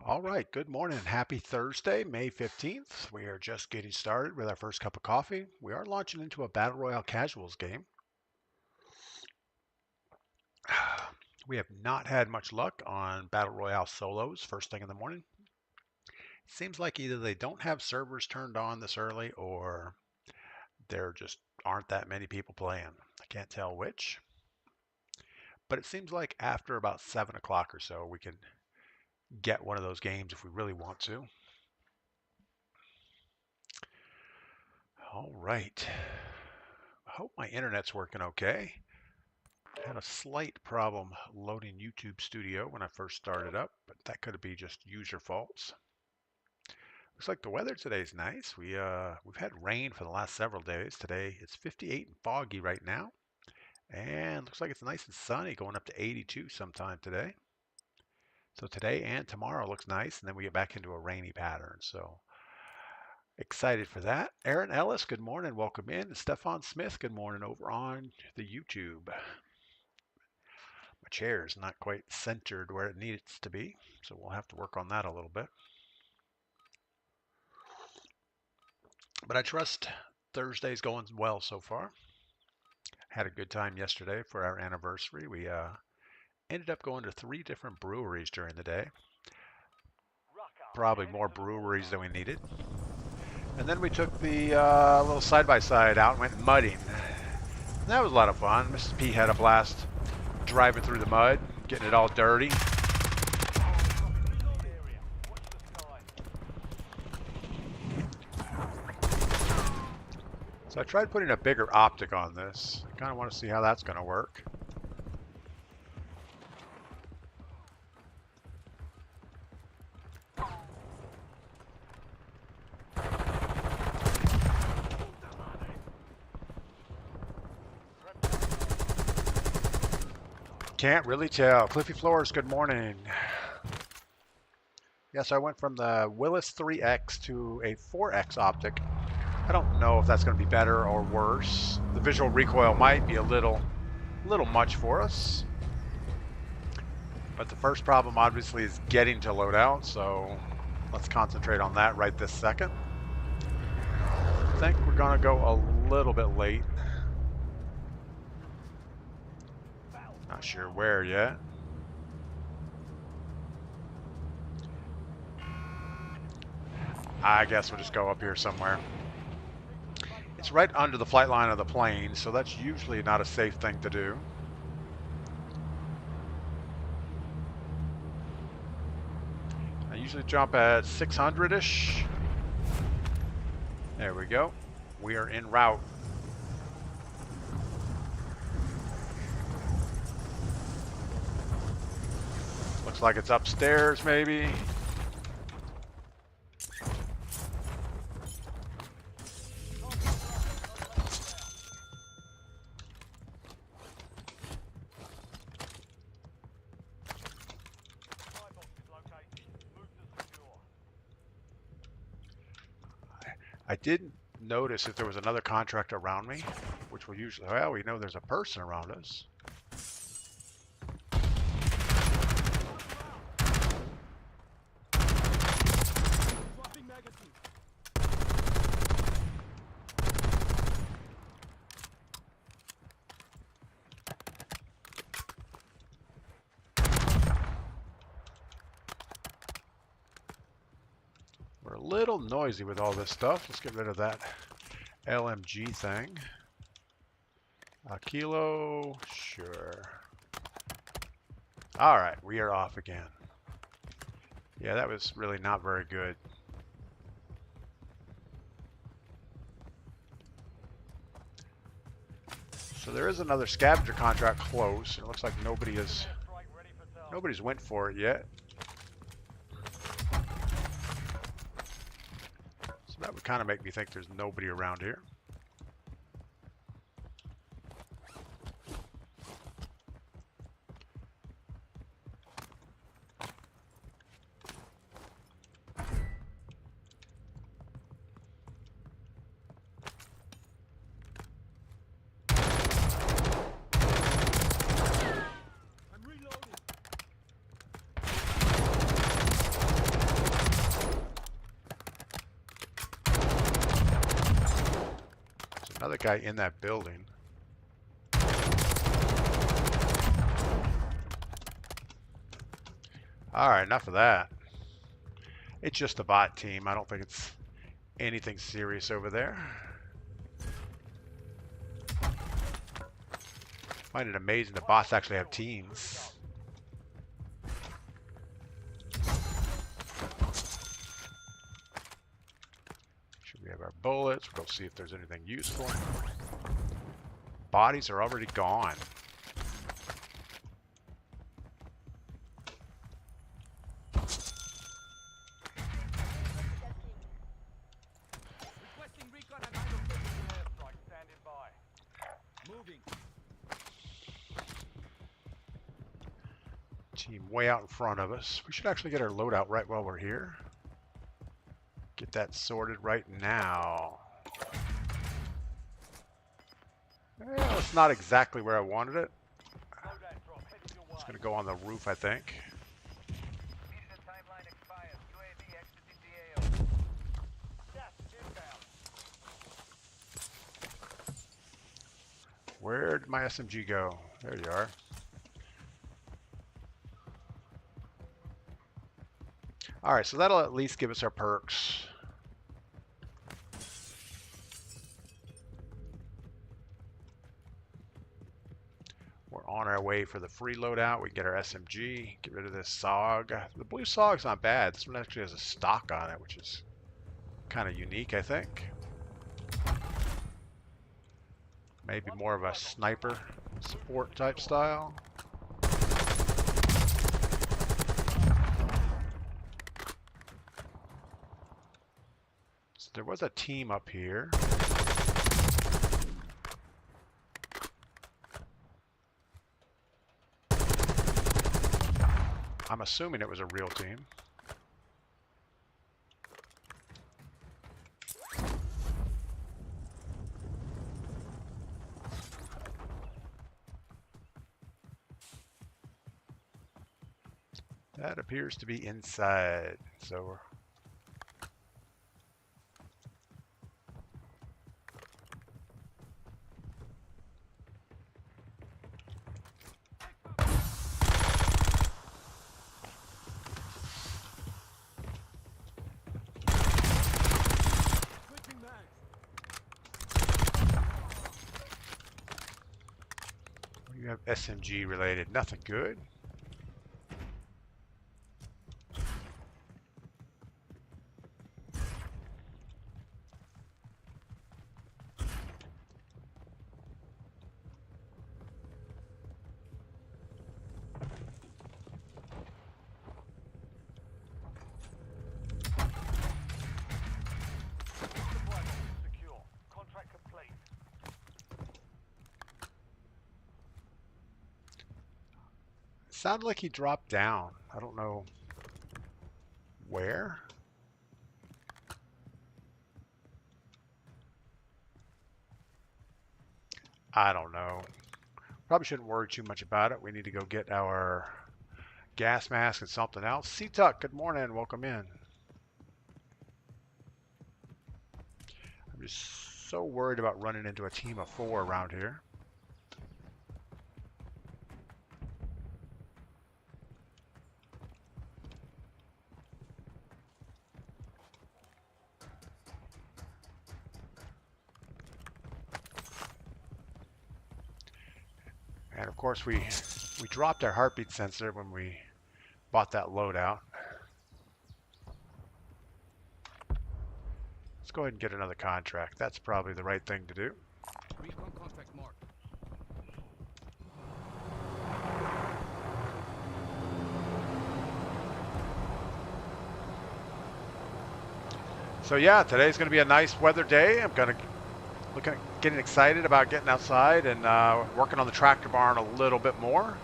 All right, good morning. Happy Thursday, May 15th. We are just getting started with our first cup of coffee. We are launching into a Battle Royale Casuals game. We have not had much luck on Battle Royale solos first thing in the morning. Seems like either they don't have servers turned on this early or there just aren't that many people playing. I can't tell which. But it seems like after about 7 o'clock or so, we can get one of those games if we really want to. All right. I hope my internet's working okay. Had a slight problem loading YouTube Studio when I first started up, but that could be just user faults. Looks like the weather today is nice. We've had rain for the last several days. Today it's 58 and foggy right now, and looks like it's nice and sunny, going up to 82 sometime today. So today and tomorrow looks nice, and then we get back into a rainy pattern. So excited for that. Aaron Ellis, good morning. Welcome in. Stefan Smith, good morning over on the YouTube. My chair is not quite centered where it needs to be, so we'll have to work on that a little bit. But I trust Thursday's going well so far. Had a good time yesterday for our anniversary. We ended up going to 3 different breweries during the day. Probably more breweries than we needed. And then we took the little side-by-side out and went mudding. And that was a lot of fun. Mrs. P had a blast driving through the mud, getting it all dirty. So I tried putting a bigger optic on this. I kind of want to see how that's going to work. Can't really tell. Cliffy Floors, good morning. Yes, I went from the Willis 3X to a 4X optic. I don't know if that's going to be better or worse. The visual recoil might be a little much for us. But the first problem obviously is getting to loadout, so let's concentrate on that right this second. I think we're going to go a little bit late. Not sure where yet. I guess we'll just go up here somewhere. It's right under the flight line of the plane, so that's usually not a safe thing to do. I usually jump at 600-ish. There we go. We are en route. Looks like it's upstairs, maybe. I didn't notice if there was another contract around me, which will usually, well, we know there's a person around us. We're a little noisy with all this stuff. Let's get rid of that LMG thing. A kilo, sure. All right, we are off again. Yeah, that was really not very good. So there is another scavenger contract close. It looks like nobody's went for it yet. So that would kind of make me think there's nobody around here. Another guy in that building. Alright, enough of that. It's just a bot team. I don't think it's anything serious over there. Find it amazing the bots actually have teams. Should we have our bullets? We'll go see if there's anything useful. Bodies are already gone. Team way out in front of us. We should actually get our loadout right while we're here. Get that sorted right now. Well, it's not exactly where I wanted it. It's going to go on the roof, I think. Where did my SMG go? There you are. Alright, so that'll at least give us our perks. We're on our way for the free loadout. We get our SMG, get rid of this SOG. The blue SOG's not bad. This one actually has a stock on it, which is kind of unique, I think. Maybe more of a sniper support type style. So there was a team up here. I'm assuming it was a real team. That appears to be inside, so we're you have SMG related, nothing good. Sounded like he dropped down. I don't know where. I don't know. Probably shouldn't worry too much about it. We need to go get our gas mask and something else. C-Tuck, good morning. Welcome in. I'm just so worried about running into a team of 4 around here. And of course we dropped our heartbeat sensor when we bought that loadout. Let's go ahead and get another contract. That's probably the right thing to do. Recon contract marked. So yeah, today's going to be a nice weather day. I'm going to getting excited about getting outside and working on the tractor barn a little bit more.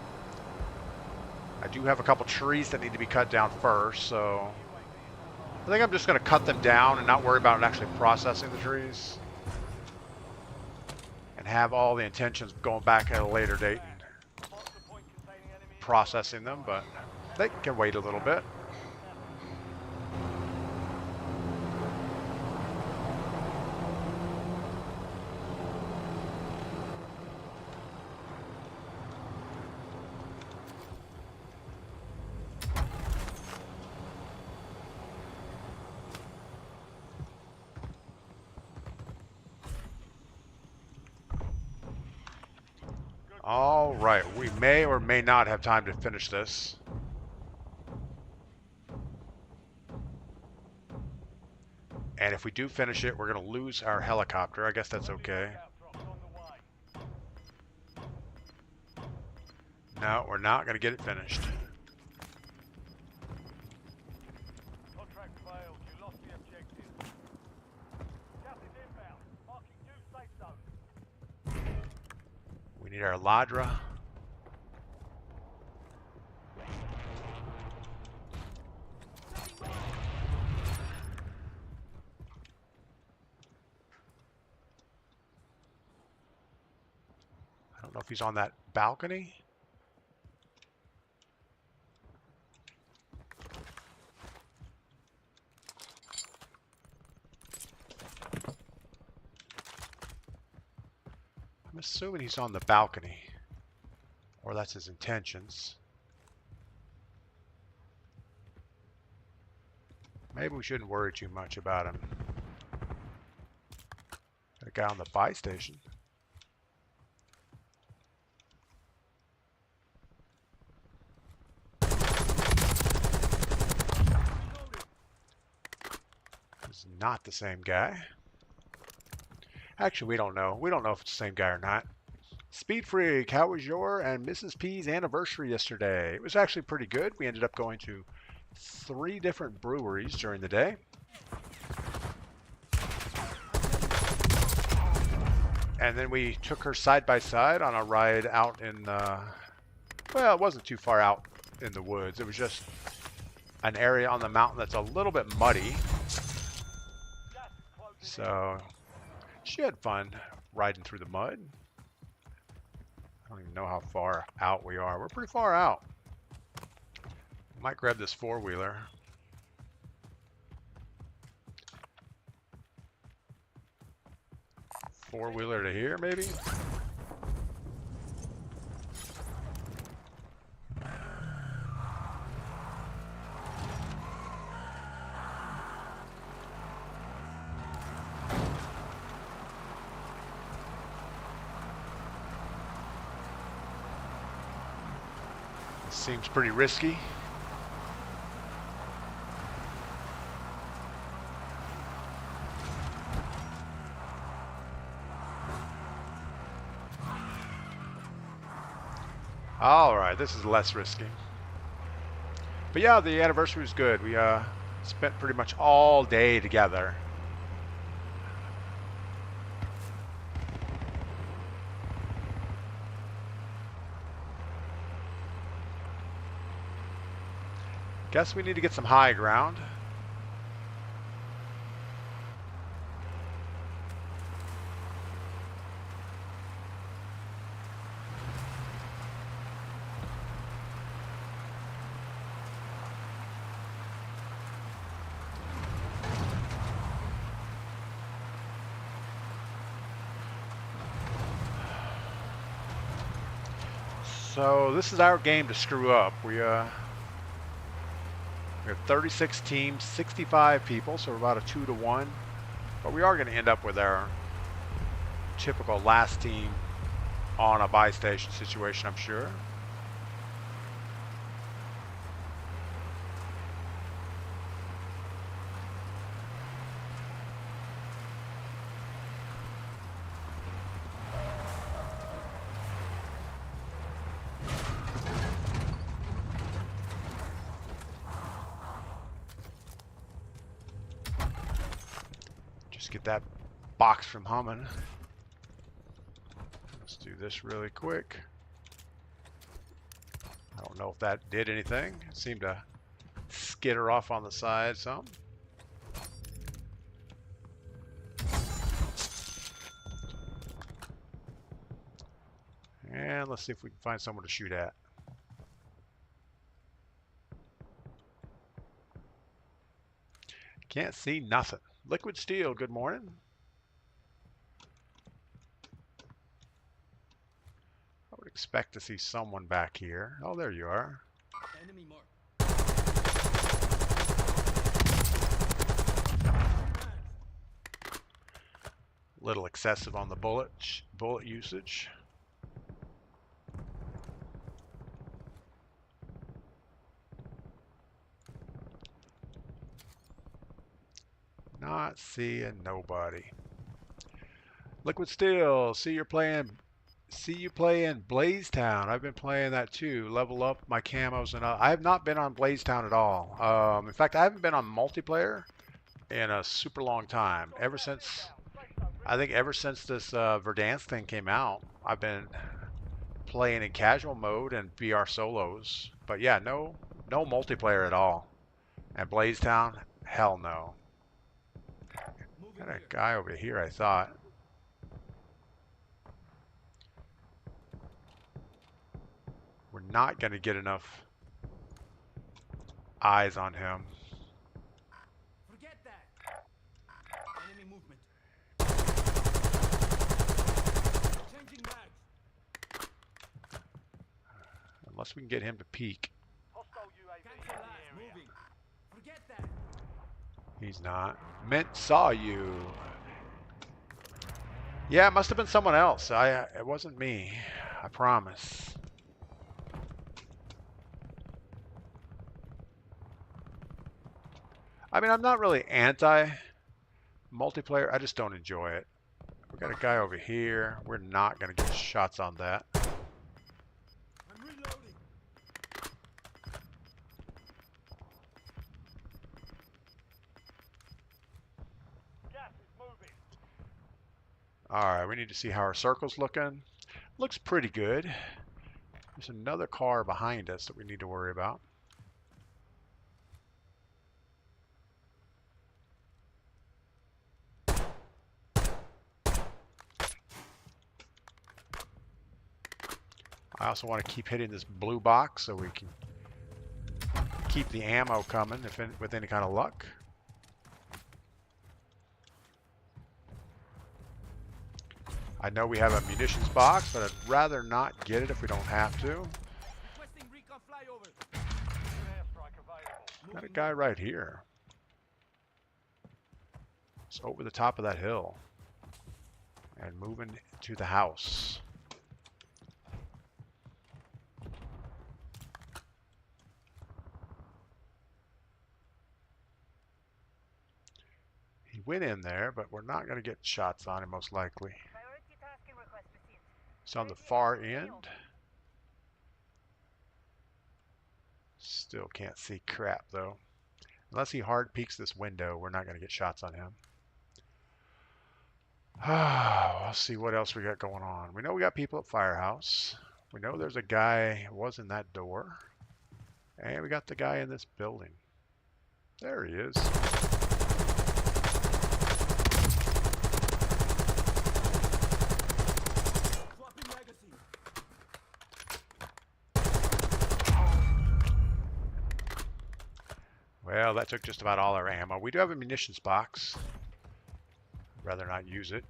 I do have a couple trees that need to be cut down first, so I think I'm just going to cut them down and not worry about actually processing the trees, and have all the intentions of going back at a later date and processing them, but they can wait a little bit. All right, we may or may not have time to finish this. And if we do finish it, we're going to lose our helicopter. I guess that's okay. No, we're not going to get it finished. Contract failed. You lost the objective. Gas is inbound. Marking new safe zone. We need our Ladra. I don't know if he's on that balcony. I'm assuming he's on the balcony, or that's his intentions. Maybe we shouldn't worry too much about him. Got a guy on the buy station. It's not the same guy. Actually, we don't know. We don't know if it's the same guy or not. Speed Freak, how was your and Mrs. P's anniversary yesterday? It was actually pretty good. We ended up going to 3 different breweries during the day. And then we took her side by side on a ride out in, well, it wasn't too far out in the woods. It was just an area on the mountain that's a little bit muddy. So she had fun riding through the mud. I don't even know how far out we are. We're pretty far out. Might grab this 4-wheeler. Four-wheeler to here, maybe? Seems pretty risky. All right, this is less risky. But yeah, the anniversary was good. We spent pretty much all day together. Guess we need to get some high ground. So this is our game to screw up. We have 36 teams, 65 people, so we're about a 2-to-1. But we are going to end up with our typical last team on a buy station situation, I'm sure. Get that box from humming. Let's do this really quick. I don't know if that did anything. It seemed to skitter off on the side some. And let's see if we can find someone to shoot at. Can't see nothing. Liquid Steel, good morning. I would expect to see someone back here. Oh, there you are. Enemy mark. Little excessive on the bullet usage. Not seeing nobody. Liquid Steel, see you playing Blaze Town. I've been playing that too. Level up my camos and I have not been on Blaze Town at all. In fact, I haven't been on multiplayer in a super long time. I think ever since this Verdansk thing came out, I've been playing in casual mode and VR solos. But yeah, no multiplayer at all. And Blaze Town, hell no. Got a guy over here, I thought. We're not going to get enough eyes on him. Forget that. Enemy movement. Changing mags. Unless we can get him to peek. Hostile UAV in Cancel the that. area. Moving. Forget that. He's not. Mint saw you. Yeah, it must have been someone else. It wasn't me. I promise. I mean, I'm not really anti-multiplayer. I just don't enjoy it. We got a guy over here. We're not going to get shots on that. I'm reloading. Gas is moving. All right, we need to see how our circle's looking. Looks pretty good. There's another car behind us that we need to worry about. I also want to keep hitting this blue box so we can keep the ammo coming with any kind of luck. I know we have a munitions box, but I'd rather not get it if we don't have to. Requesting recon flyover. Good airstrike available. Got a guy right here. It's over the top of that hill and moving to the house. He went in there, but we're not going to get shots on him most likely. Priority tasking request received. It's on the far end. Still can't see crap though. Unless he hard peeks this window, we're not going to get shots on him. Let's see what else we got going on. We know we got people at Firehouse. We know there's a guy who was in that door. And we got the guy in this building. There he is. Swapping magazine. Well, that took just about all our ammo. We do have a munitions box. I'd rather not use it.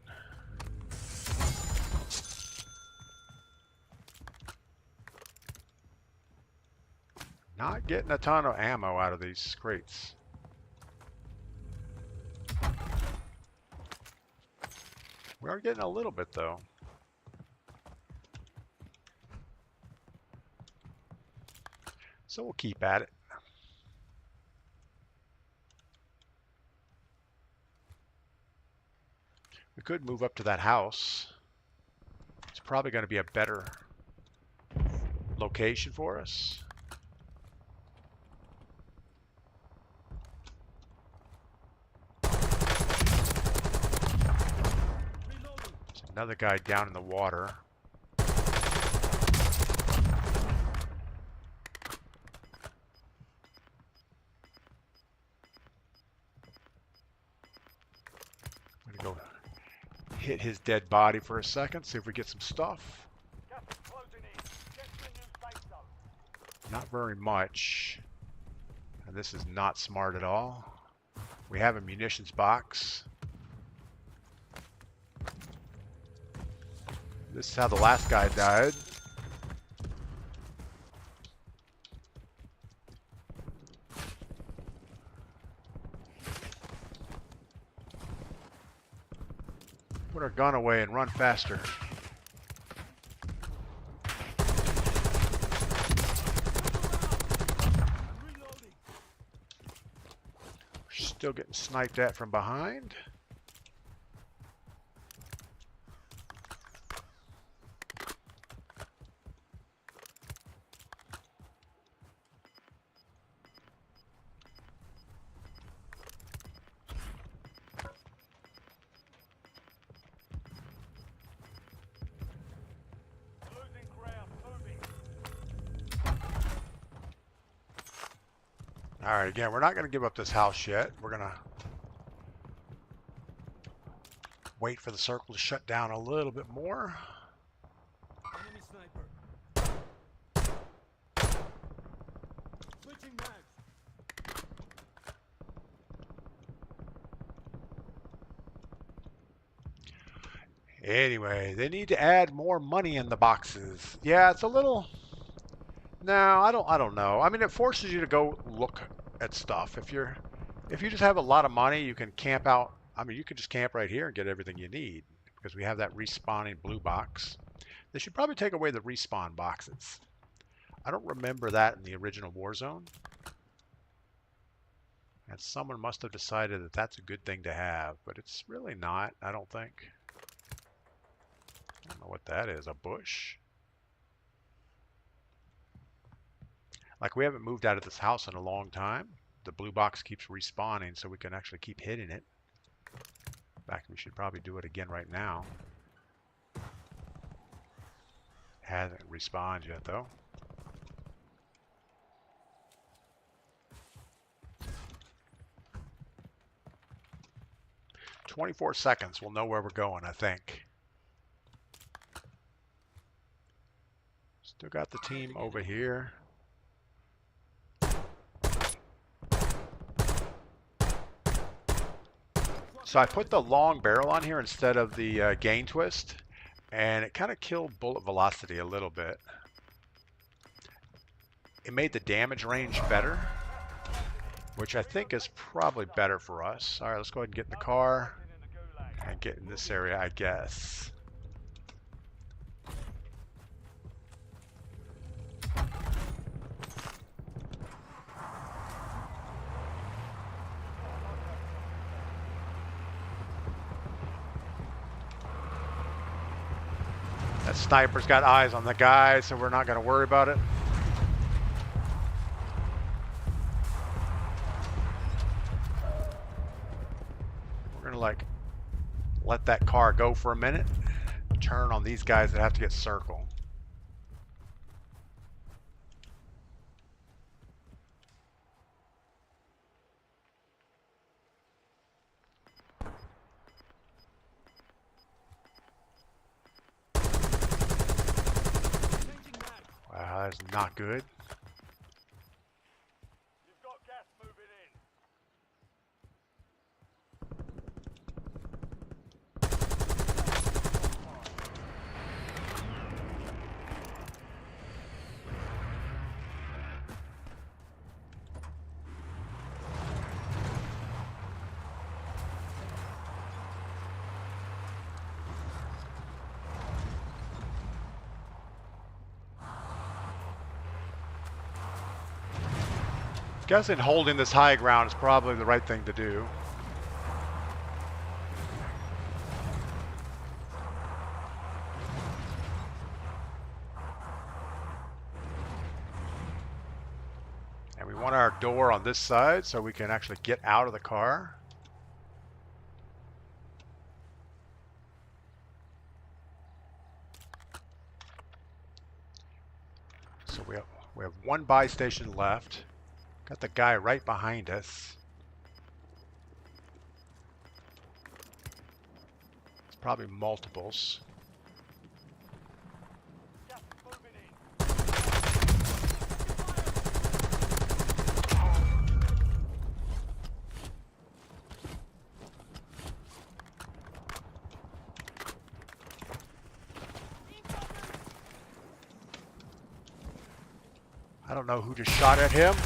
Not getting a ton of ammo out of these crates. We are getting a little bit though. So we'll keep at it. We could move up to that house. It's probably going to be a better location for us. Reloading. There's another guy down in the water. I'm going to go hit his dead body for a second, see if we get some stuff. Gas is closing in. Get to the new safe zone. Not very much. And this is not smart at all. We have a munitions box. This is how the last guy died. Put our gun away and run faster. I'm reloading. Still getting sniped at from behind. Losing ground. Moving. All right, again, we're not going to give up this house yet. We're going to wait for the circle to shut down a little bit more. Enemy sniper. Switching mags. Anyway, they need to add more money in the boxes. Yeah, it's a little... No, I don't know. I mean, it forces you to go look at stuff. If you just have a lot of money, you can camp out. I mean, you can just camp right here and get everything you need because we have that respawning blue box. They should probably take away the respawn boxes. I don't remember that in the original Warzone. And someone must have decided that that's a good thing to have, but it's really not, I don't think. I don't know what that is, a bush? Like, we haven't moved out of this house in a long time. The blue box keeps respawning, so we can actually keep hitting it. In fact, we should probably do it again right now. Hasn't respawned yet, though. "24 seconds, we'll know where we're going, I think. Still got the team over here. So I put the long barrel on here instead of the gain twist, and it kind of killed bullet velocity a little bit. It made the damage range better, which I think is probably better for us. All right, let's go ahead and get in the car and get in this area, I guess. That sniper's got eyes on the guy, so we're not going to worry about it. We're going to like let that car go for a minute, turn on these guys that have to get circled. Wow, that's not good. You've got gas moving in. Guessing holding this high ground is probably the right thing to do. And we want our door on this side so we can actually get out of the car. So we have one buy station left. Got the guy right behind us. It's probably multiples. Gas is moving in. I don't know who just shot at him.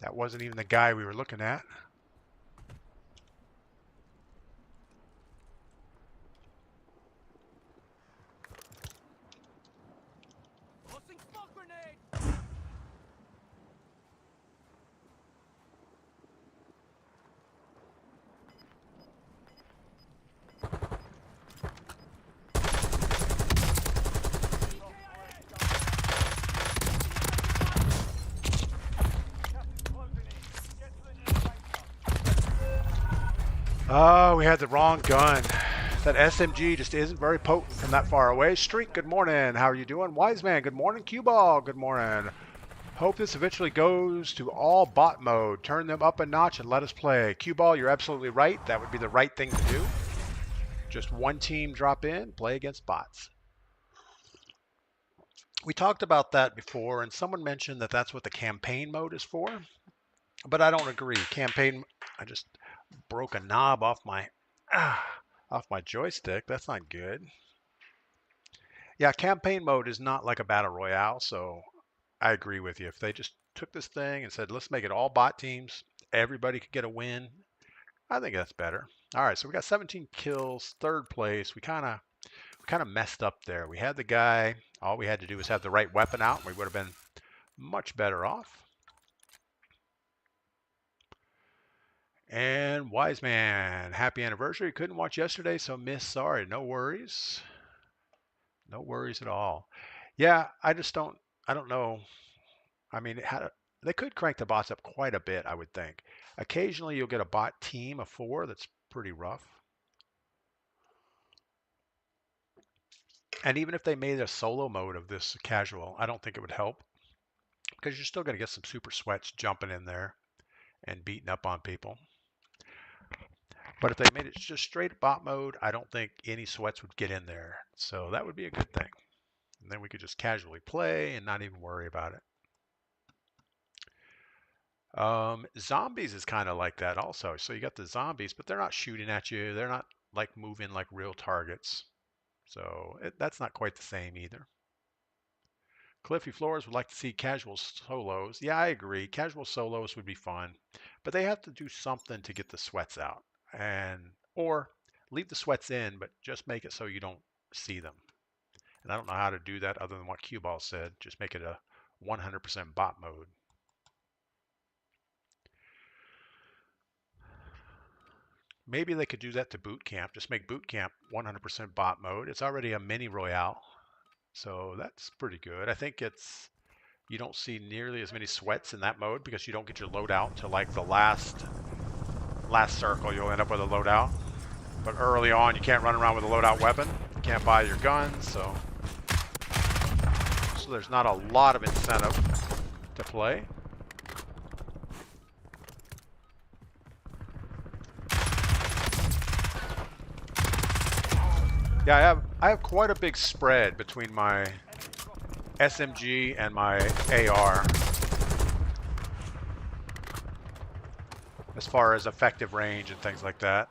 That wasn't even the guy we were looking at. Tossing smoke grenade! Oh, we had the wrong gun. That SMG just isn't very potent from that far away. Streak, good morning. How are you doing? Wise Man, good morning. Cue Ball, good morning. Hope this eventually goes to all bot mode. Turn them up a notch and let us play. Cue Ball, you're absolutely right. That would be the right thing to do. Just one team drop in, play against bots. We talked about that before, and someone mentioned that that's what the campaign mode is for. But I don't agree. Campaign, I just broke a knob off my joystick. That's not good. Yeah, campaign mode is not like a battle royale, so I agree with you. If they just took this thing and said, let's make it all bot teams, everybody could get a win, I think that's better. All right, so we got 17 kills, third place. We kind of messed up there. We had the guy. All we had to do was have the right weapon out. We would have been much better off. And Wise Man, happy anniversary. Couldn't watch yesterday, so missed. Sorry, no worries. No worries at all. Yeah, I don't know. I mean, they could crank the bots up quite a bit, I would think. Occasionally you'll get a bot team of 4 that's pretty rough. And even if they made a solo mode of this casual, I don't think it would help, because you're still going to get some super sweats jumping in there and beating up on people. But if they made it just straight bot mode, I don't think any sweats would get in there. So that would be a good thing. And then we could just casually play and not even worry about it. Zombies is kind of like that also. So you got the zombies, but they're not shooting at you. They're not like moving like real targets. So that's not quite the same either. Cliffy Floors would like to see casual solos. Yeah, I agree. Casual solos would be fun, but they have to do something to get the sweats out, or leave the sweats in, but just make it so you don't see them. And I don't know how to do that other than what Cue Ball said. Just make it a 100% bot mode. Maybe they could do that to boot camp. Just make boot camp 100% bot mode. It's already a mini royale, so that's pretty good. I think you don't see nearly as many sweats in that mode because you don't get your loadout to like the last circle. You'll end up with a loadout, but early on you can't run around with a loadout weapon. You can't buy your guns, so there's not a lot of incentive to play. Yeah, I have quite a big spread between my SMG and my AR as far as effective range and things like that.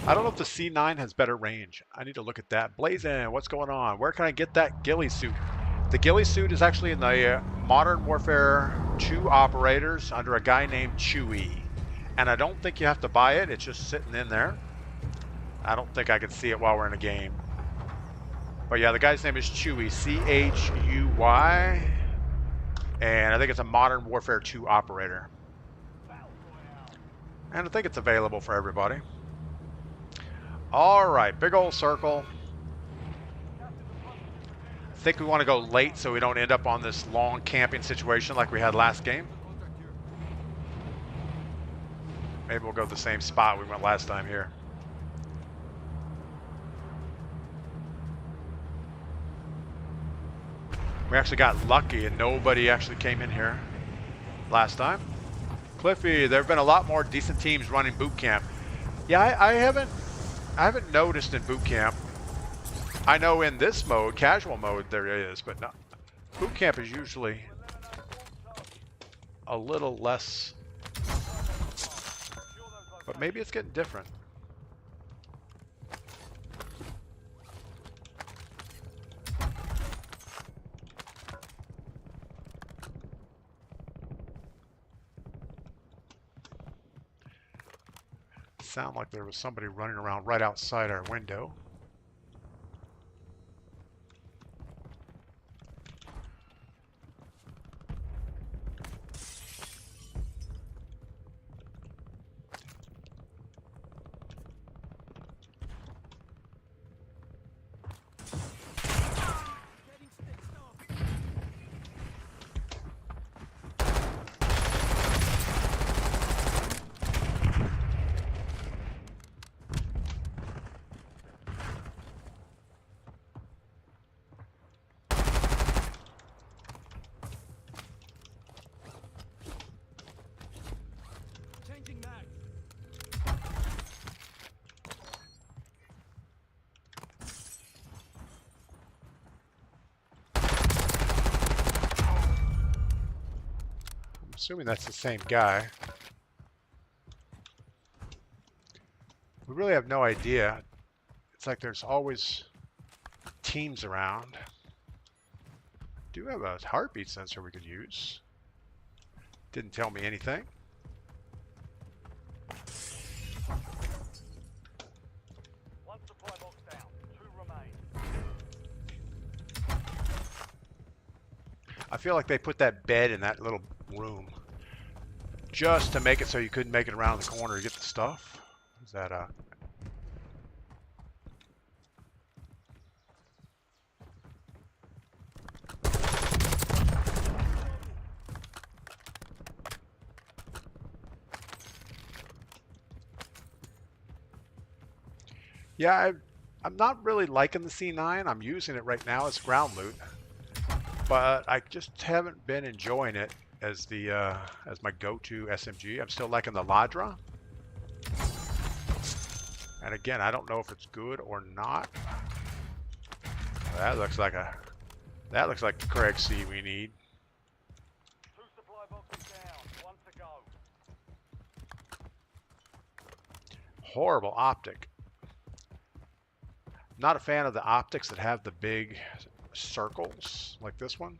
I don't know if the C9 has better range. I need to look at that. Blazin', what's going on? Where can I get that ghillie suit? The ghillie suit is actually in the Modern Warfare 2 operators under a guy named Chewy. And I don't think you have to buy it. It's just sitting in there. I don't think I can see it while we're in a game. But yeah, the guy's name is Chewy, C-H-U-Y. And I think it's a Modern Warfare 2 operator. And I think it's available for everybody. All right, big old circle. I think we want to go late so we don't end up on this long camping situation like we had last game. Maybe we'll go to the same spot we went last time here. We actually got lucky and nobody actually came in here last time. Cliffy, there have been a lot more decent teams running boot camp. Yeah, I haven't noticed in boot camp. I know in this mode, casual mode, there is, but not. Boot camp is usually a little less, but maybe it's getting different. sound like there was somebody running around right outside our window. Getting stitched up. Changing mag. I'm assuming that's the same guy. We really have no idea. It's like there's always teams around. Do have a heartbeat sensor we could use. Didn't tell me anything. One supply box down. 2 remain. I feel like they put that bed in that little room just to make it so you couldn't make it around the corner to get the stuff. Is that Yeah, I'm not really liking the C9. I'm using it right now as ground loot, but I just haven't been enjoying it as the as my go-to SMG. I'm still liking the Ladra, and again, I don't know if it's good or not. That looks like the Craig C we need. 2 supply boxes down. 1 to go. Horrible optic. Not a fan of the optics that have the big circles like this one.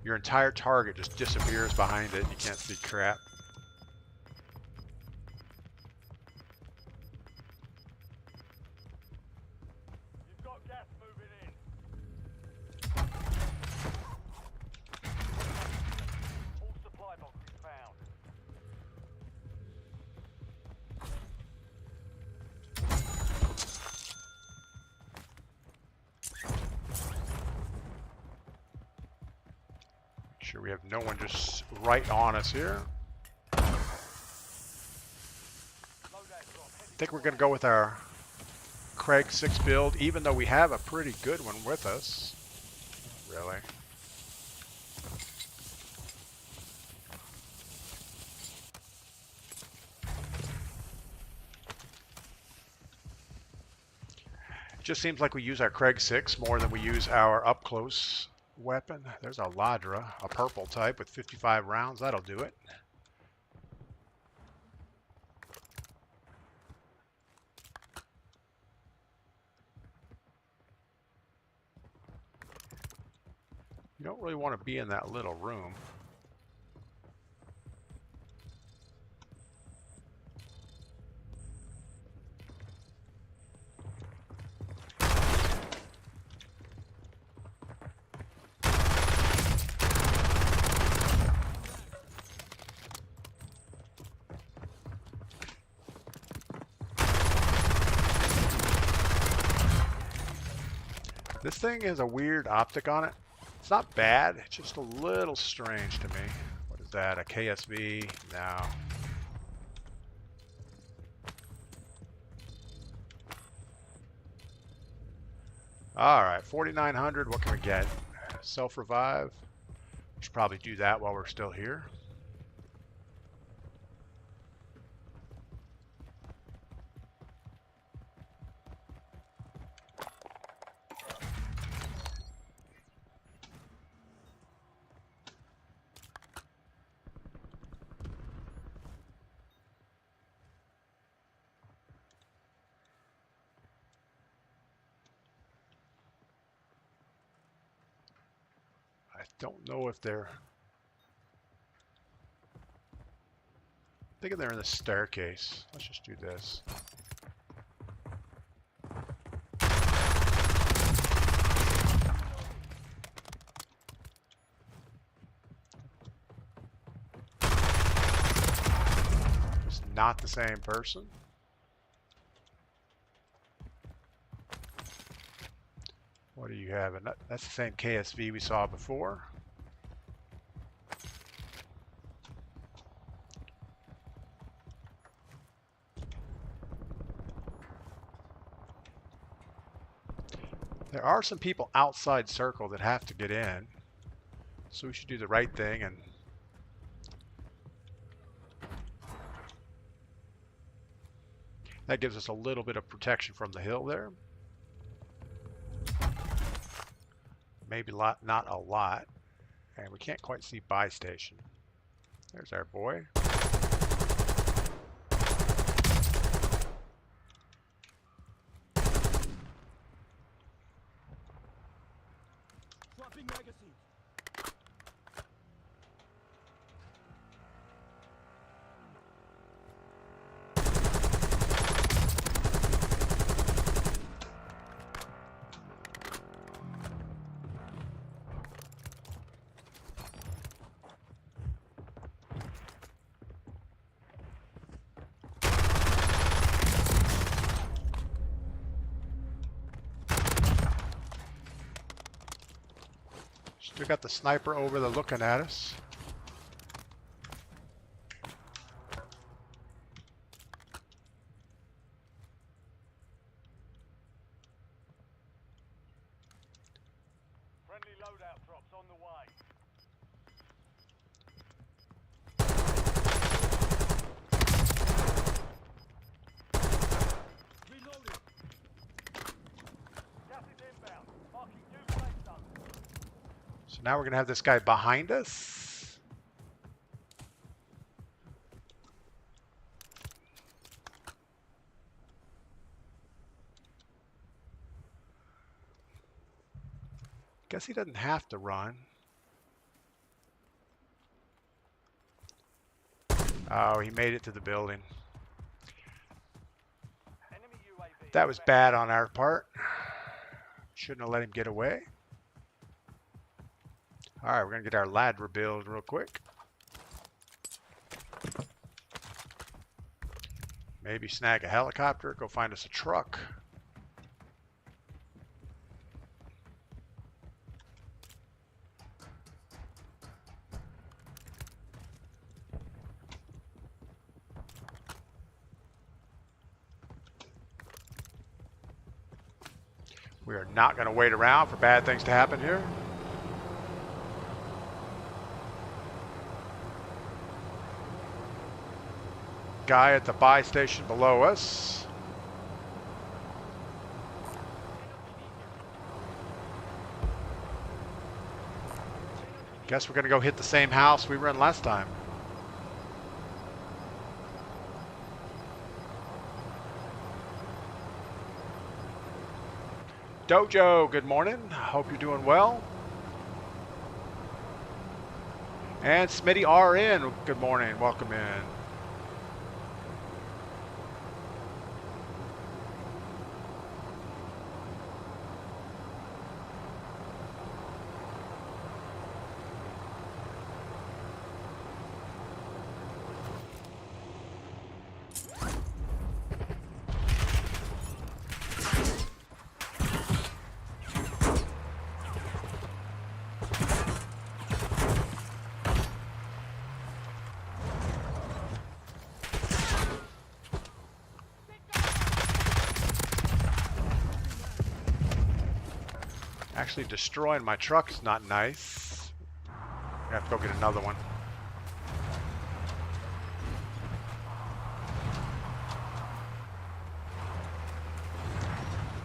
Your entire target just disappears behind it. You can't see crap. You've got gas moving in. All supply boxes found. Make sure we have no one just right on us here. Loadout drop. I think we're going to go with our Craig 6 build, even though we have a pretty good one with us. Really. Just seems like we use our Craig 6 more than we use our up-close weapon. There's a Ladra, a purple type with 55 rounds. That'll do it. You don't really want to be in that little room. This thing has a weird optic on it. It's not bad, it's just a little strange to me. What is that, a KSV? No. Alright, 4,900, what can we get? Self-revive. We should probably do that while we're still here. I don't know if they're thinking they're in the staircase. Let's just do this. It's not the same person. What do you have? That's the same KSV we saw before. There are some people outside circle that have to get in. So we should do the right thing and that gives us a little bit of protection from the hill there. Maybe not a lot. And we can't quite see buy station. There's our boy. Swapping magazines. Still got the sniper over there looking at us. Friendly loadout drops on the way. Reloading. Gas is inbound. Marking new safe zone. So now we're going to have this guy behind us. Guess he doesn't have to run. Oh, he made it to the building. Enemy UAV. That was bad on our part. Shouldn't have let him get away. All right, we're going to get our lad rebuild real quick. Maybe snag a helicopter, go find us a truck. We are not going to wait around for bad things to happen here. Guy at the buy station below us. Guess we're going to go hit the same house we ran last time. Dojo, good morning. Hope you're doing well. And Smitty RN, good morning. Welcome in. Actually, destroying my truck's not nice. I have to go get another one.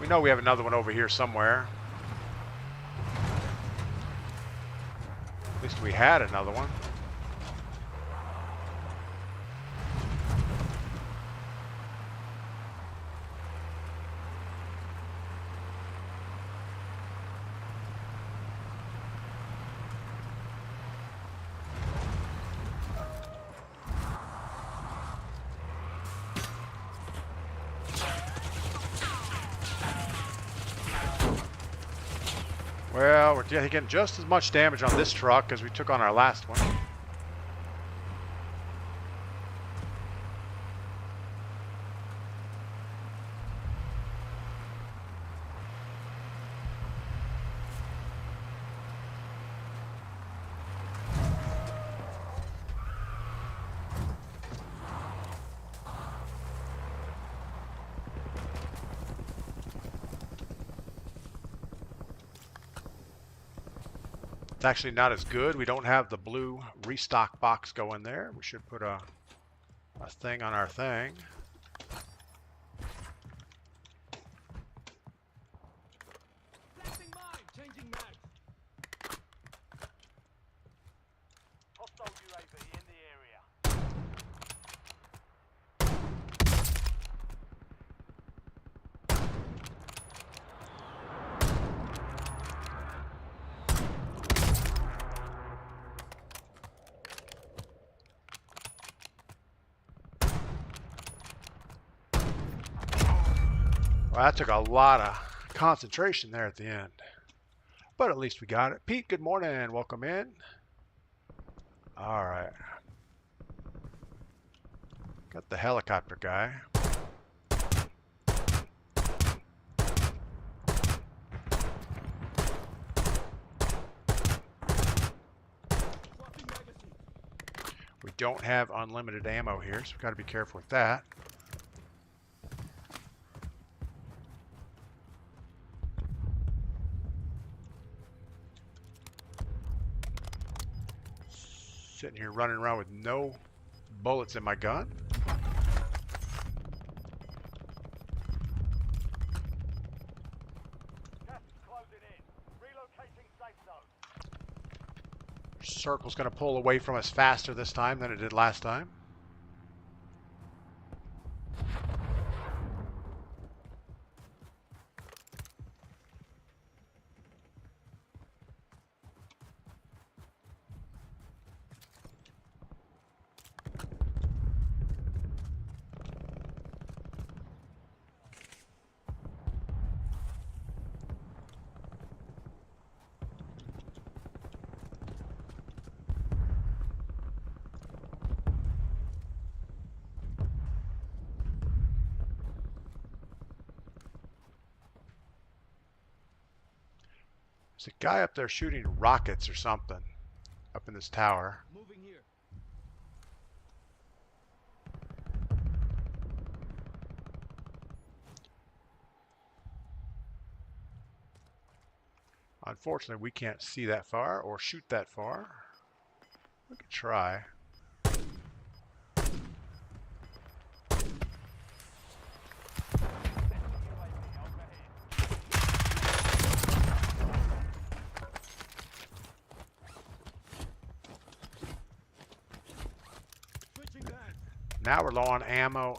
We know we have another one over here somewhere. At least we had another one. Well, we're getting just as much damage on this truck as we took on our last one. It's actually not as good. We don't have the blue restock box going there. We should put a thing on our thing. Placing mine. Changing mags. Hostile UAV in the area. Well, that took a lot of concentration there at the end. But at least we got it. Pete, good morning. Welcome in. All right. Got the helicopter guy. Swapping magazines. We don't have unlimited ammo here, so we've got to be careful with that. Sitting here running around with no bullets in my gun. Gas is closing in. Relocating safe zone. Circle's going to pull away from us faster this time than it did last time. There's a guy up there shooting rockets or something up in this tower. Moving here. Unfortunately, we can't see that far or shoot that far. We could try. UAV overhead. Switching mags. Now we're low on ammo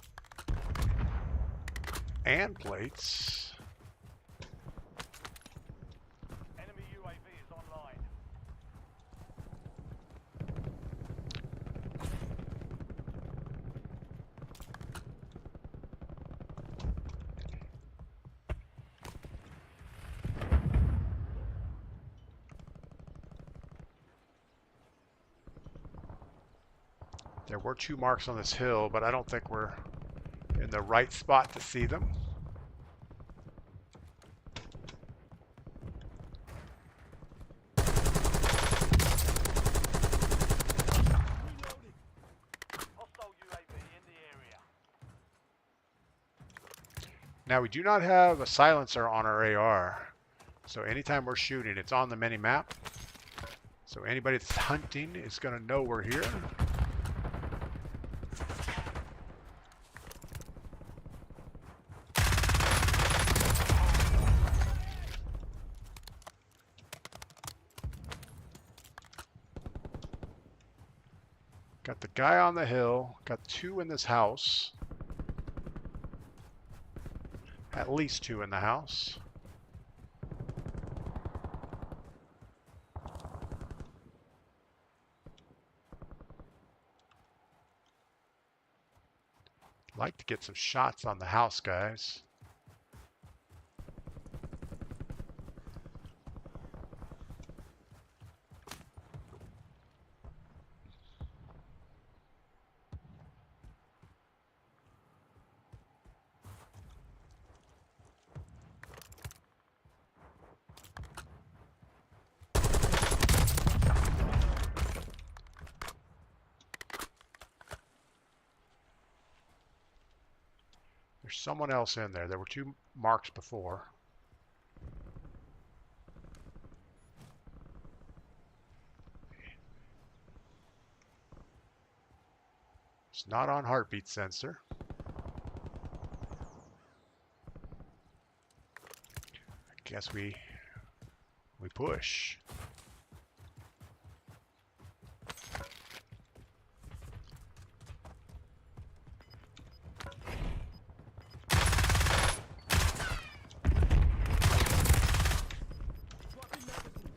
and plates. Enemy UAV is online. There were 2 marks on this hill, but I don't think we're in the right spot to see them. Reloading. Hostile UAV in the area. Now we do not have a silencer on our AR, so anytime we're shooting, it's on the mini map. So anybody that's hunting is going to know we're here. Got the guy on the hill, got 2 in this house. At least 2 in the house. Like to get some shots on the house, guys. someone else in there. There were 2 marks before. It's not on heartbeat sensor. I guess we push. Swapping magazine.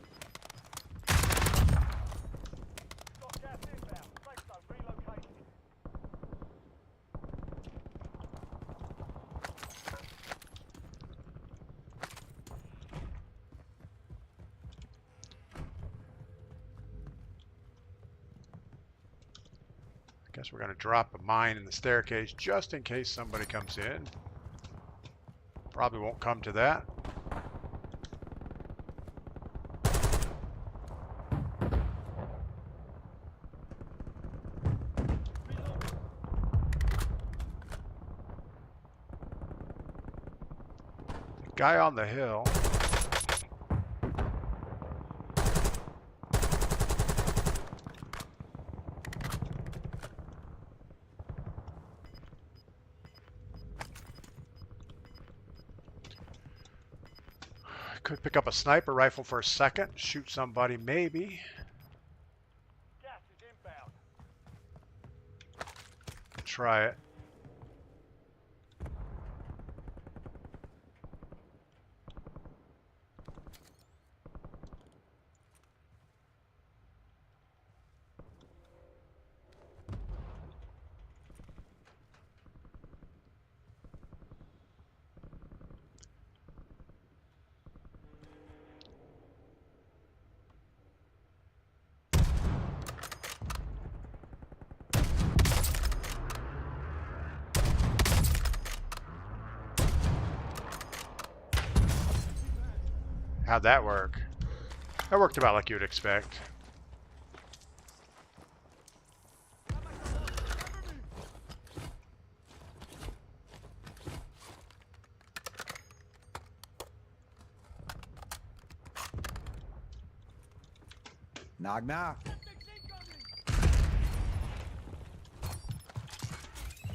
Got gas inbound. Safe zone relocated. I guess we're going to drop a mine in the staircase just in case somebody comes in. Probably won't come to that. Reload. Guy on the hill. Could pick up a sniper rifle for a second, shoot somebody maybe. Gas is inbound. Try it. How'd that work? That worked about like you'd expect. Knock, knock.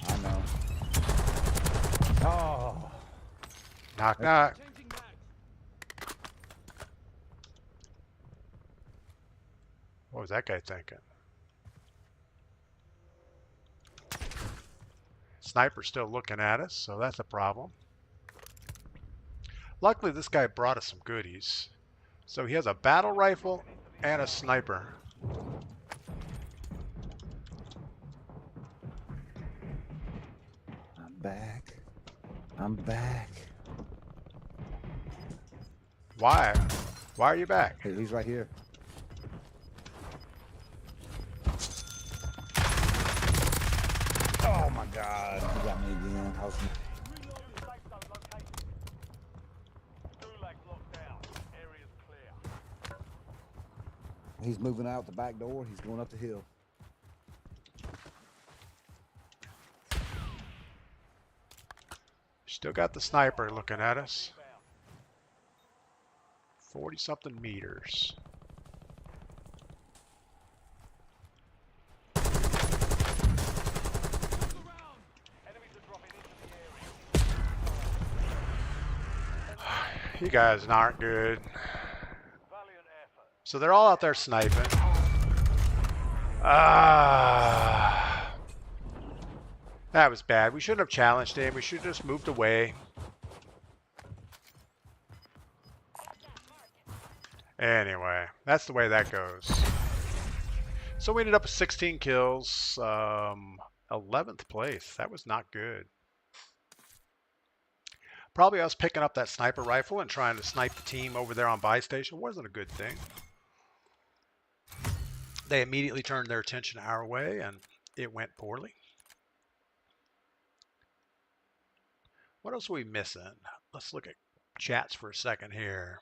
I know. Oh. Knock, knock. Changing mags. What was that guy thinking? Sniper's still looking at us, so that's a problem. Luckily, this guy brought us some goodies. So he has a battle rifle and a sniper. I'm back. I'm back. Why? Why are you back? Hey, he's right here. Oh my God. He got me again. I was... Safe zone located. Gulag locked down. Area's clear. He's moving out the back door. He's going up the hill. Still got the sniper looking at us. 40-something meters. Enemies are dropping into the area. You guys aren't good. Valiant effort. So they're all out there sniping. Ah, that was bad. We shouldn't have challenged him. We should have just moved away. Anyway, that's the way that goes. So we ended up with 16 kills, 11th place. That was not good. Probably us picking up that sniper rifle and trying to snipe the team over there on buy station wasn't a good thing. They immediately turned their attention our way, and it went poorly. What else are we missing? Let's look at chats for a second here.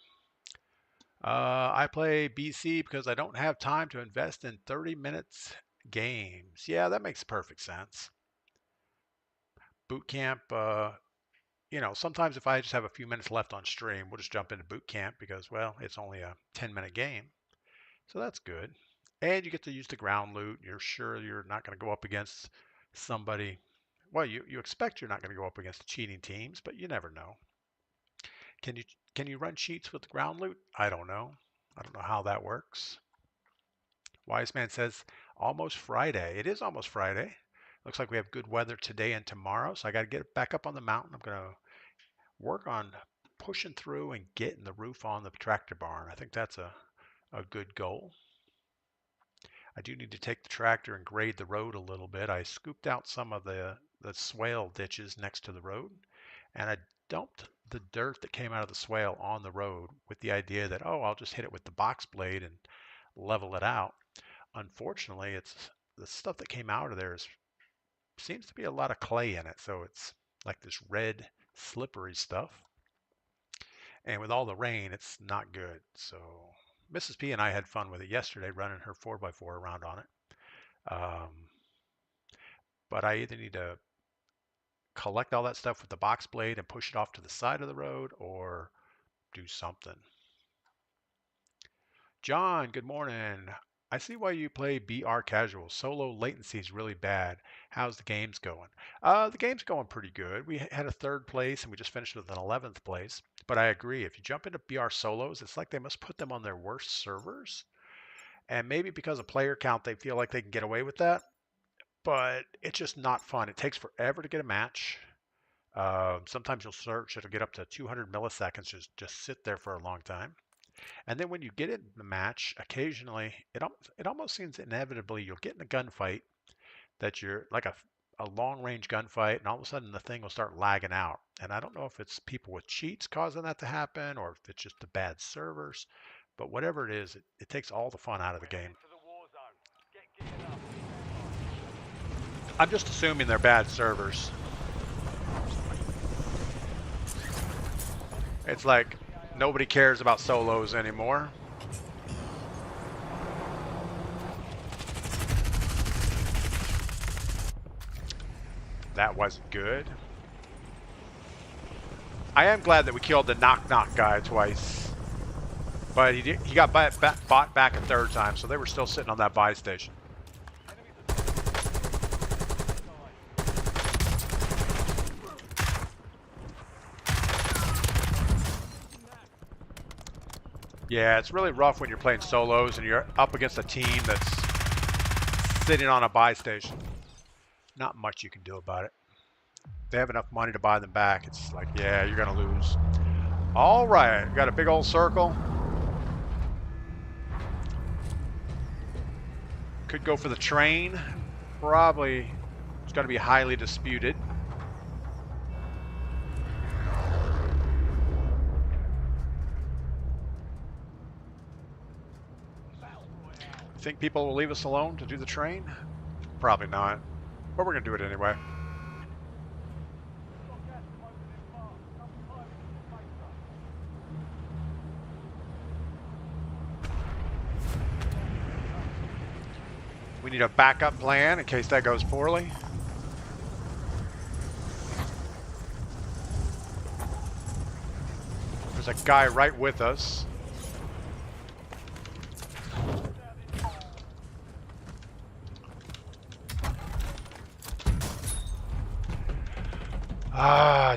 I play BC because I don't have time to invest in 30 minutes games. Yeah, that makes perfect sense. Boot camp you know, sometimes if I just have a few minutes left on stream, we'll just jump into boot camp because, well, it's only a 10-minute game. So that's good. And you get to use the ground loot. You're sure you're not going to go up against somebody. Well, you expect you're not going to go up against cheating teams, but you never know. Can you run cheats with the ground loot? I don't know. I don't know how that works. Wise Man says almost Friday. It is almost Friday. Looks like we have good weather today and tomorrow, so I got to get back up on the mountain. I'm going to work on pushing through and getting the roof on the tractor barn. I think that's a good goal. I do need to take the tractor and grade the road a little bit. I scooped out some of the swale ditches next to the road, and I dumped the dirt that came out of the swale on the road with the idea that, oh, I'll just hit it with the box blade and level it out. Unfortunately, it's the stuff that came out of there seems to be a lot of clay in it, so it's like this red slippery stuff. And with all the rain, it's not good. So Mrs. P and I had fun with it yesterday, running her 4x4 around on it. But I either need to collect all that stuff with the box blade and push it off to the side of the road or do something. John, good morning. I see why you play BR casual. Solo latency is really bad. How's the games going? The game's going pretty good. We had a 3rd place and we just finished with an 11th place. But I agree, if you jump into BR solos, it's like they must put them on their worst servers. And maybe because of player count, they feel like they can get away with that. But it's just not fun. It takes forever to get a match. Sometimes you'll search, it'll get up to 200 milliseconds, just sit there for a long time. And then when you get in the match, occasionally, it almost seems inevitably you'll get in a gunfight that you're like a long-range gunfight, and all of a sudden the thing will start lagging out. And I don't know if it's people with cheats causing that to happen or if it's just the bad servers. But whatever it is, it takes all the fun out of the game. To the war zone. Get geared up. I'm just assuming they're bad servers. It's like nobody cares about solos anymore. That wasn't good. I am glad that we killed the knock-knock guy twice. But he got bought back a 3rd time, so they were still sitting on that buy station. Yeah, it's really rough when you're playing solos and you're up against a team that's sitting on a buy station. Not much you can do about it. If they have enough money to buy them back, it's like, yeah, you're going to lose. All right, we got a big old circle. Could go for the train. Probably it's going to be highly disputed. Think people will leave us alone to do the train? Probably not. But we're going to do it anyway. We need a backup plan in case that goes poorly. There's a guy right with us.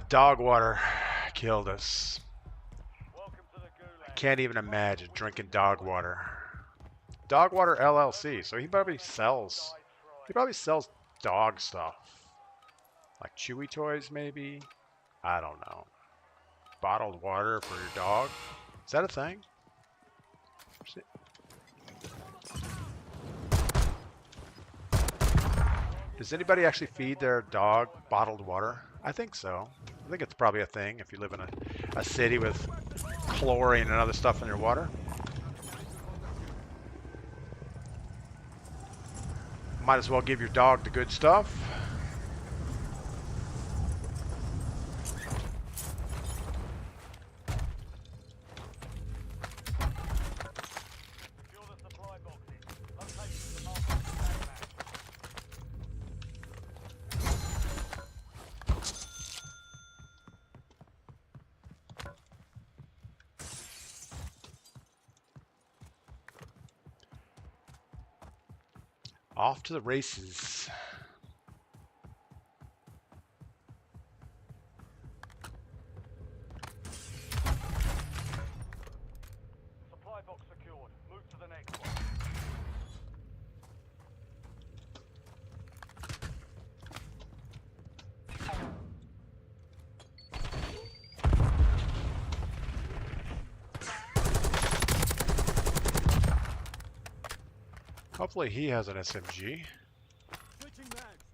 Dog water killed us. I can't even imagine drinking dog water. Dog Water LLC. So he probably sells dog stuff. Like chewy toys maybe? I don't know. Bottled water for your dog? Is that a thing? Does anybody actually feed their dog bottled water? I think so. I think it's probably a thing if you live in a city with chlorine and other stuff in your water. Might as well give your dog the good stuff. Off to the races. Supply box secured. Move to the next one. Hopefully he has an SMG. Switching mags.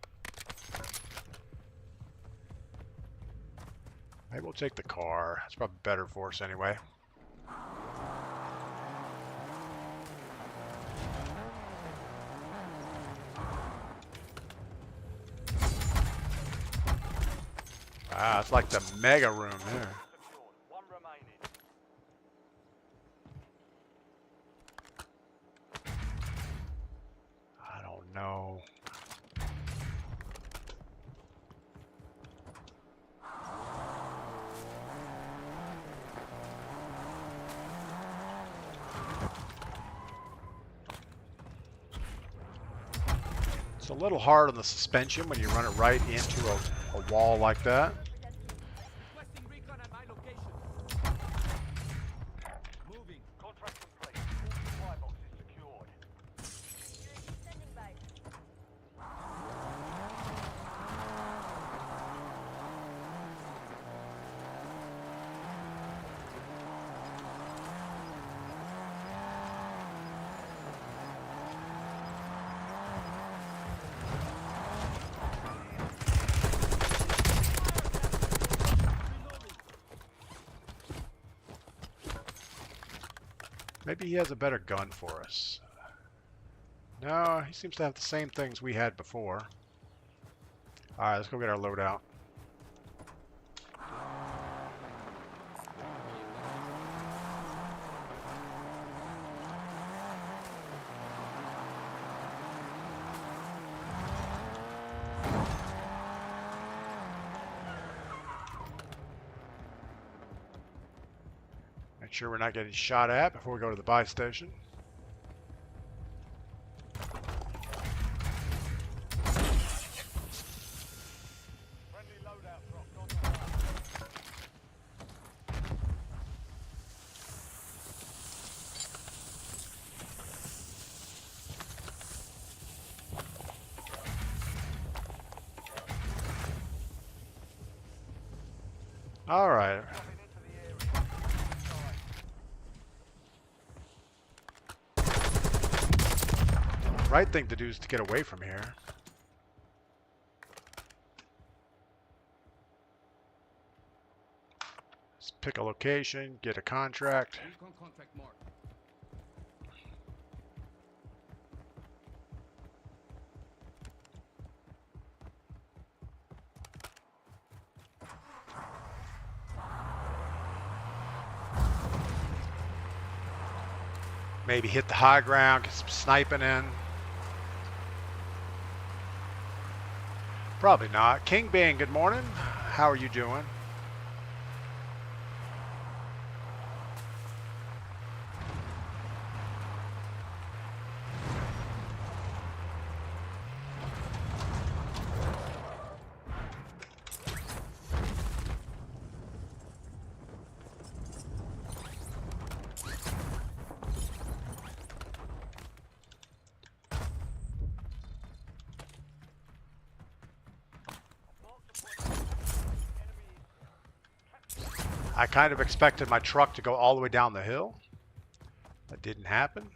Maybe we'll take the car. It's probably better for us anyway. Ah, it's like the mega room there. Secured. One remaining. I don't know. It's a little hard on the suspension when you run it right into a wall like that. Requesting recon at my location. Moving. Contract complete. All supply boxes secured. Standing by. Maybe he has a better gun for us. No, he seems to have the same things we had before. Alright, let's go get our loadout. Make sure we're not getting shot at before we go to the buy station. Friendly loadout dropped on the way. All right. Dropping into the area. Inside. Right thing to do is to get away from here. Let's pick a location, get a contract. Recon contract marked. Maybe hit the high ground, get some sniping in. Probably not. King Bang, good morning. How are you doing? I kind of expected my truck to go all the way down the hill. That didn't happen.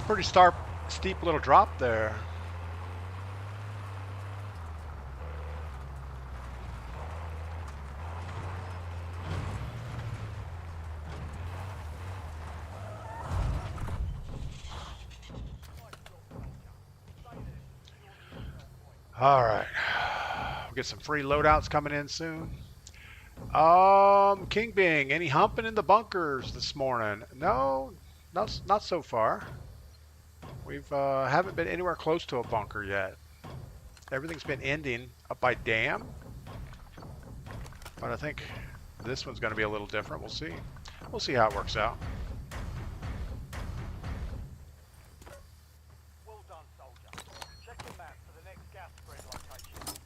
Pretty steep little drop there. All right, We'll get some free loadouts coming in soon. King Bing, any humping in the bunkers this morning? No, not so far. We've haven't been anywhere close to a bunker yet. Everything's been ending up by dam. But I think this one's going to be a little different. We'll see. We'll see how it works out. Well done, soldier. Check your map for the next gas spread location.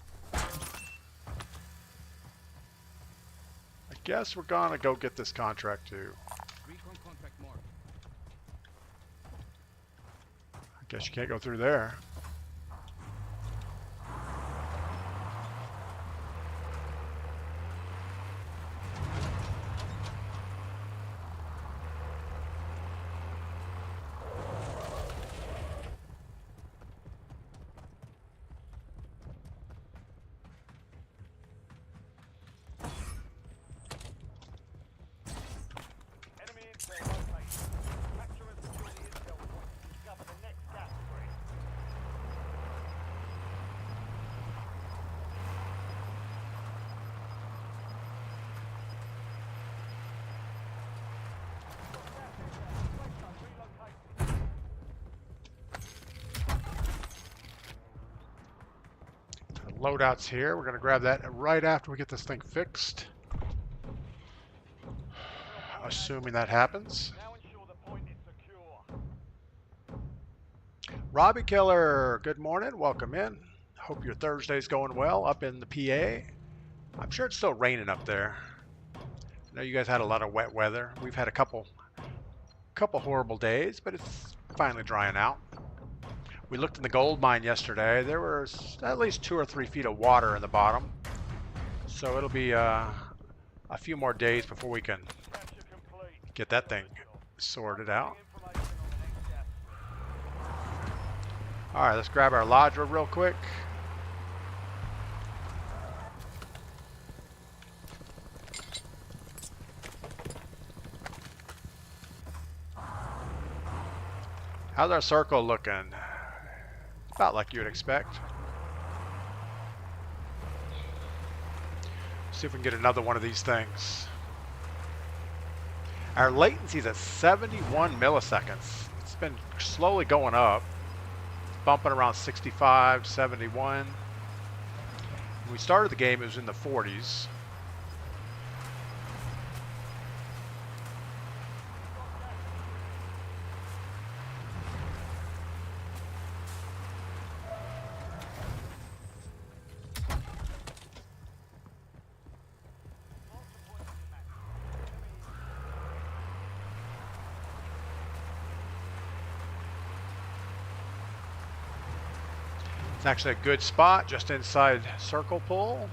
I guess we're going to go get this contract too. Recon contract marked. I guess you can't go through there. Enemy intel located. Capture and secure the intel point to discover the next gas spread. Loadouts here. We're going to grab that right after we get this thing fixed. Assuming that happens. Now ensure the point is secure. Robbie Killer, good morning. Welcome in. Hope your Thursday's going well up in the PA. I'm sure it's still raining up there. I know you guys had a lot of wet weather. We've had a couple horrible days, but it's finally drying out. We looked in the gold mine yesterday. There was at least 2 or 3 feet of water in the bottom. So it'll be a few more days before we can Capture complete. get that thing sorted out. Information on the next gas spread. All right, let's grab our lodger real quick. How's our circle looking? About like you would expect. See if we can get another one of these things. Our latency is at 71 milliseconds. It's been slowly going up. It's bumping around 65, 71. When we started the game, it was in the 40s. It's actually a good spot just inside circle pool.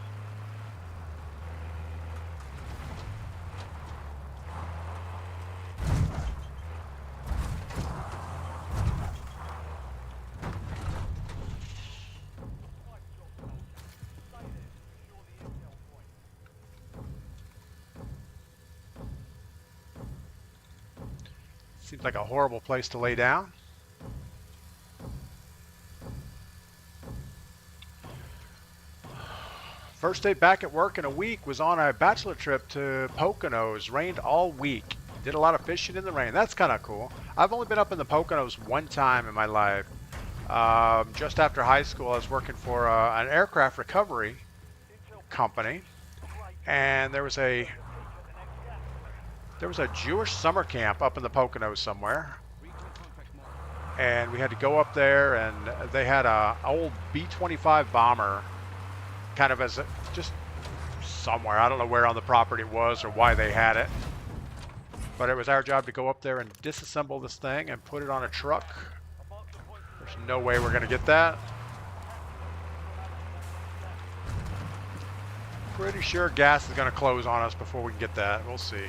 Seems like a horrible place to lay down. First day back at work in a week. Was on a bachelor trip to Poconos. Rained all week. Did a lot of fishing in the rain. That's kind of cool. I've only been up in the Poconos one time in my life. Just after high school, I was working for an aircraft recovery company, and there was a Jewish summer camp up in the Poconos somewhere, Recon contract marked. and we had to go up there, and they had a old B-25 bomber, kind of as just somewhere. I don't know where on the property it was or why they had it, but it was our job to go up there and disassemble this thing and put it on a truck. There's no way we're gonna get that. Pretty sure gas is gonna close on us before we can get that. We'll see.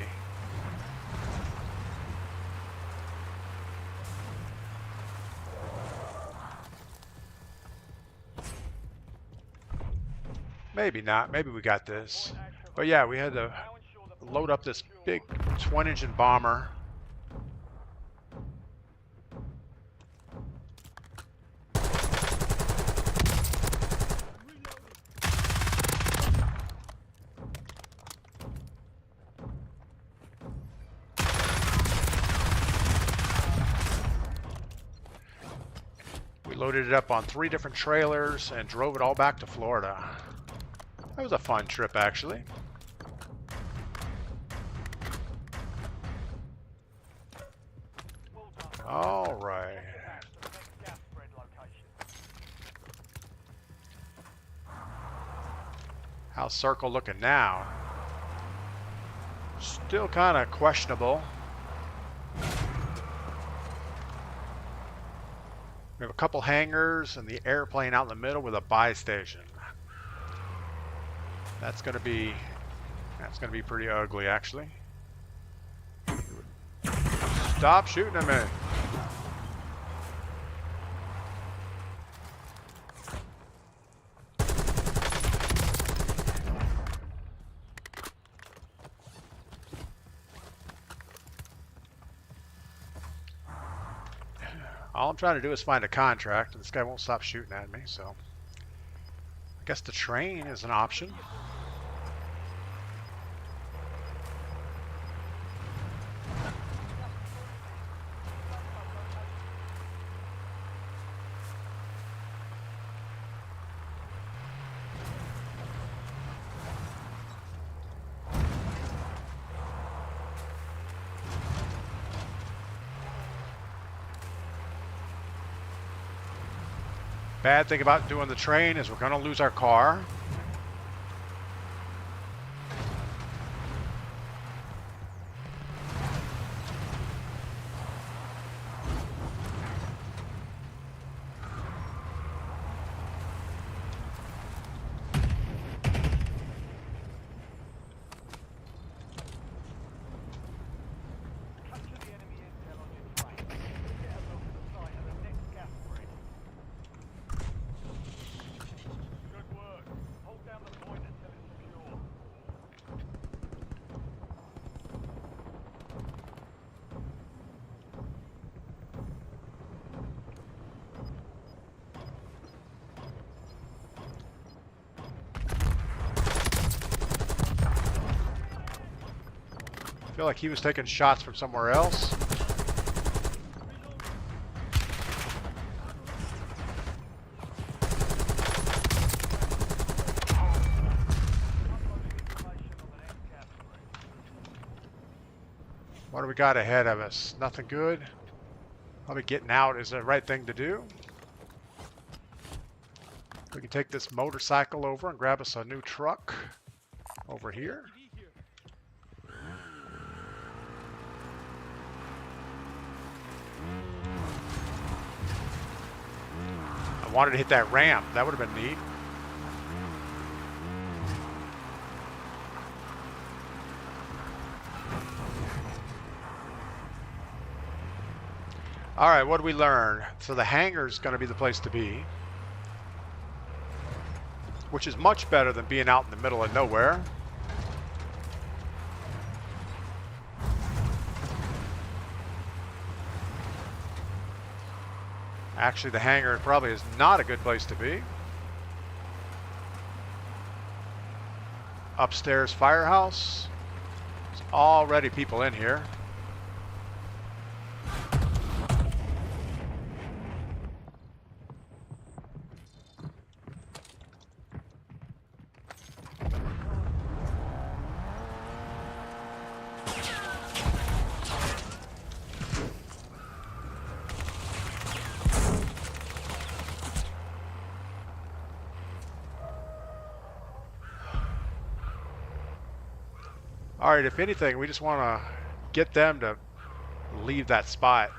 Maybe not. Maybe we got this. But yeah, we had to load up this big twin-engine bomber. We loaded it up on 3 different trailers and drove it all back to Florida. That was a fun trip, actually. Well done. All right. Get back to the next gas spread location. How's Circle looking now? Still kind of questionable. We have a couple hangars and the airplane out in the middle with a buy station. That's gonna be pretty ugly, actually. Stop shooting at me. All I'm trying to do is find a contract, and this guy won't stop shooting at me, so I guess the train is an option. Bad thing about doing the train is we're going to lose our car. Capture the enemy intel on your train. Get a look at the site of the next gas spread. Good work. Hold down the point until it's secure. I feel like he was taking shots from somewhere else. What do we got ahead of us? Nothing good. Probably getting out is the right thing to do. We can take this motorcycle over and grab us a new truck over here. I wanted to hit that ramp. That would have been neat. All right, what did we learn? So the hangar's going to be the place to be, which is much better than being out in the middle of nowhere. Actually, the hangar probably is not a good place to be. Upstairs firehouse. There's already people in here. All right, if anything, we just want to get them to leave that spot.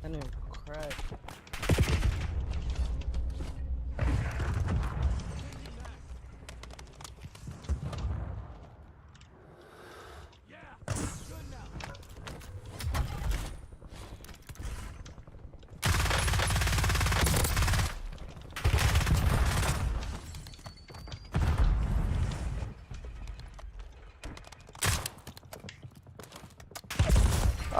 I knew crack.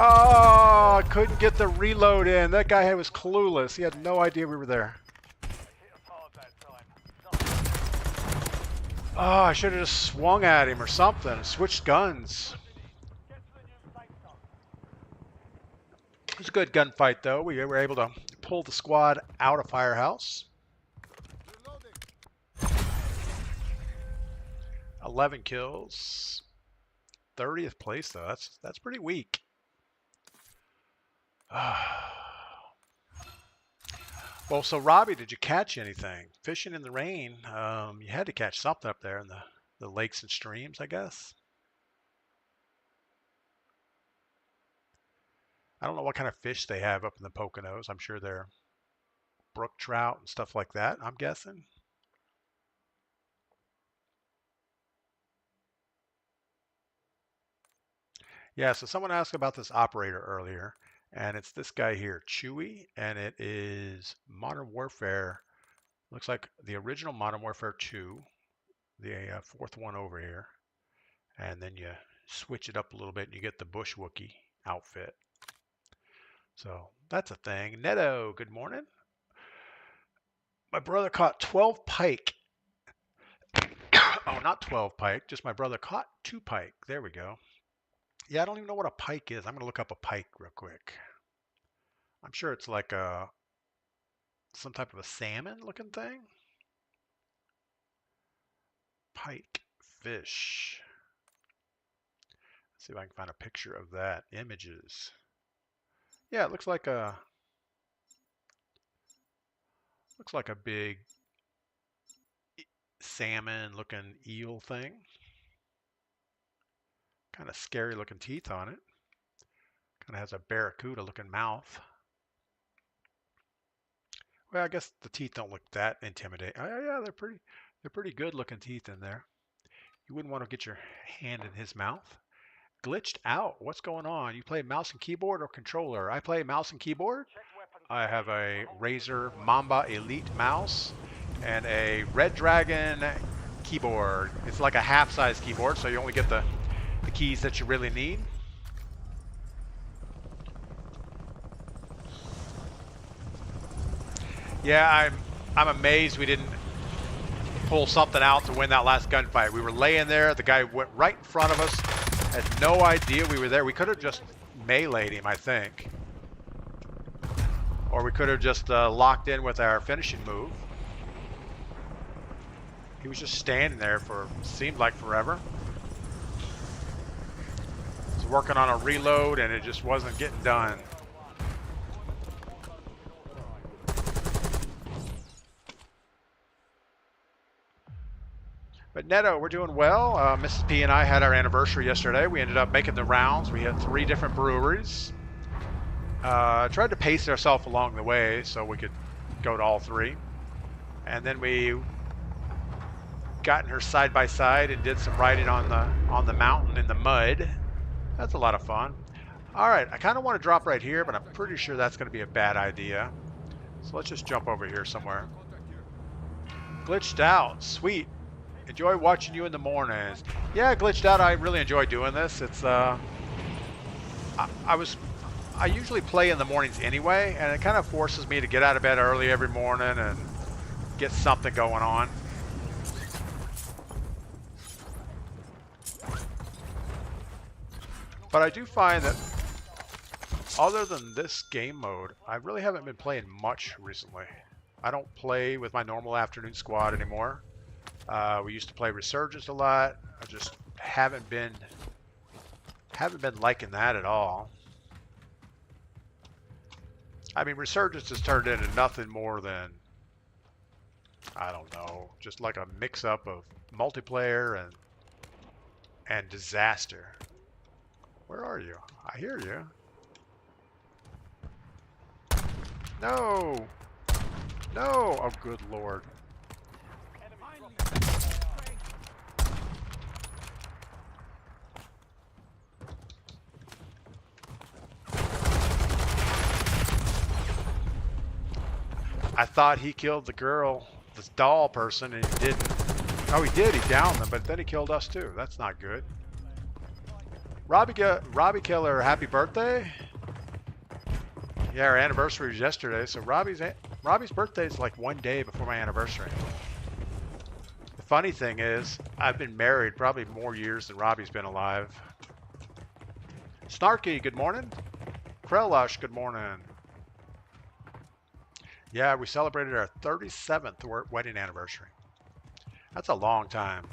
Oh, I couldn't get the reload in. That guy was clueless. He had no idea we were there. They hit us hard that time. Oh, I should have just swung at him or something. Switched guns. Get to the new safe zone. It was a good gunfight, though. We were able to pull the squad out of Firehouse. 11 kills. 30th place, though. That's pretty weak. Well, so Robbie, did you catch anything? Fishing in the rain, you had to catch something up there in the lakes and streams, I guess. I don't know what kind of fish they have up in the Poconos. I'm sure they're brook trout and stuff like that, I'm guessing. Yeah, so someone asked about this operator earlier, and it's this guy here, Chewy, and it is Modern Warfare. Looks like the original Modern Warfare 2, the fourth one over here, and then you switch it up a little bit and you get the Bush Wookiee outfit. So that's a thing. Neto, good morning. My brother caught 12 pike. Oh, not 12 pike, just my brother caught 2 pike. There we go. Yeah, I don't even know what a pike is. I'm going to look up a pike real quick. I'm sure it's like some type of a salmon looking thing. Pike fish. Let's see if I can find a picture of that. Images. Yeah, it looks like a big salmon looking eel thing. Kind of scary looking teeth on it. Kind of has a barracuda looking mouth. Well, I guess the teeth don't look that intimidating. Oh, yeah, they're pretty good looking teeth in there. You wouldn't want to get your hand in his mouth. Glitched out. What's going on? You play mouse and keyboard or controller? I play mouse and keyboard. I have a Razer Mamba Elite mouse and a Red Dragon keyboard. It's like a half-size keyboard, so you only get the keys that you really need. Yeah, I'm amazed we didn't pull something out to win that last gunfight. We were laying there. The guy went right in front of us. Had no idea we were there. We could have just meleeed him, I think. Or we could have just locked in with our finishing move. He was just standing there for, seemed like forever. Was working on a reload and it just wasn't getting done. But Neto, we're doing well. Mrs. P and I had our anniversary yesterday. We ended up making the rounds. We had 3 different breweries. Tried to pace ourselves along the way so we could go to all 3. And then we got in her side by side and did some riding on the mountain in the mud. That's a lot of fun. All right, I kind of want to drop right here, but I'm pretty sure that's going to be a bad idea. So let's just jump over here somewhere. Glitched out, sweet. Enjoy watching you in the mornings. Yeah, Glitched out. I really enjoy doing this. It's I usually play in the mornings anyway, and it kind of forces me to get out of bed early every morning and get something going on. But I do find that other than this game mode, I really haven't been playing much recently. I don't play with my normal afternoon squad anymore. We used to play Resurgence a lot. I just haven't been liking that at all. I mean, Resurgence has turned into nothing more than, I don't know, just like a mix-up of multiplayer and disaster. Where are you? I hear you. No! No! Oh, good Lord. I thought he killed the girl, this doll person, and he didn't. Oh, he did. He downed them, but then he killed us too. That's not good. Robbie Killer, happy birthday. Yeah, our anniversary was yesterday, so Robbie's birthday is like one day before my anniversary. The funny thing is, I've been married probably more years than Robbie's been alive. Snarky, good morning. Krellush, good morning. Yeah, we celebrated our 37th wedding anniversary. That's a long time.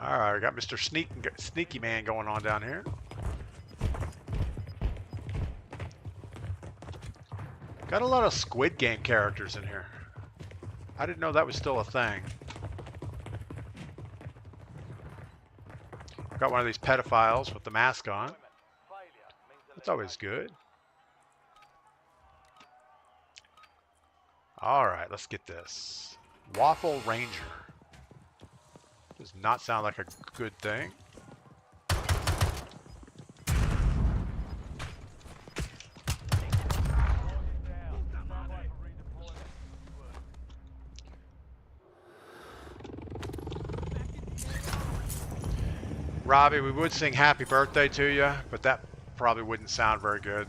All right, we got Mr. Sneaky Man going on down here. Got a lot of Squid Game characters in here. I didn't know that was still a thing. Got one of these pedophiles with the mask on. That's always good. All right, let's get this. Waffle Ranger. Does not sound like a good thing. Robbie, we would sing happy birthday to you, but that probably wouldn't sound very good.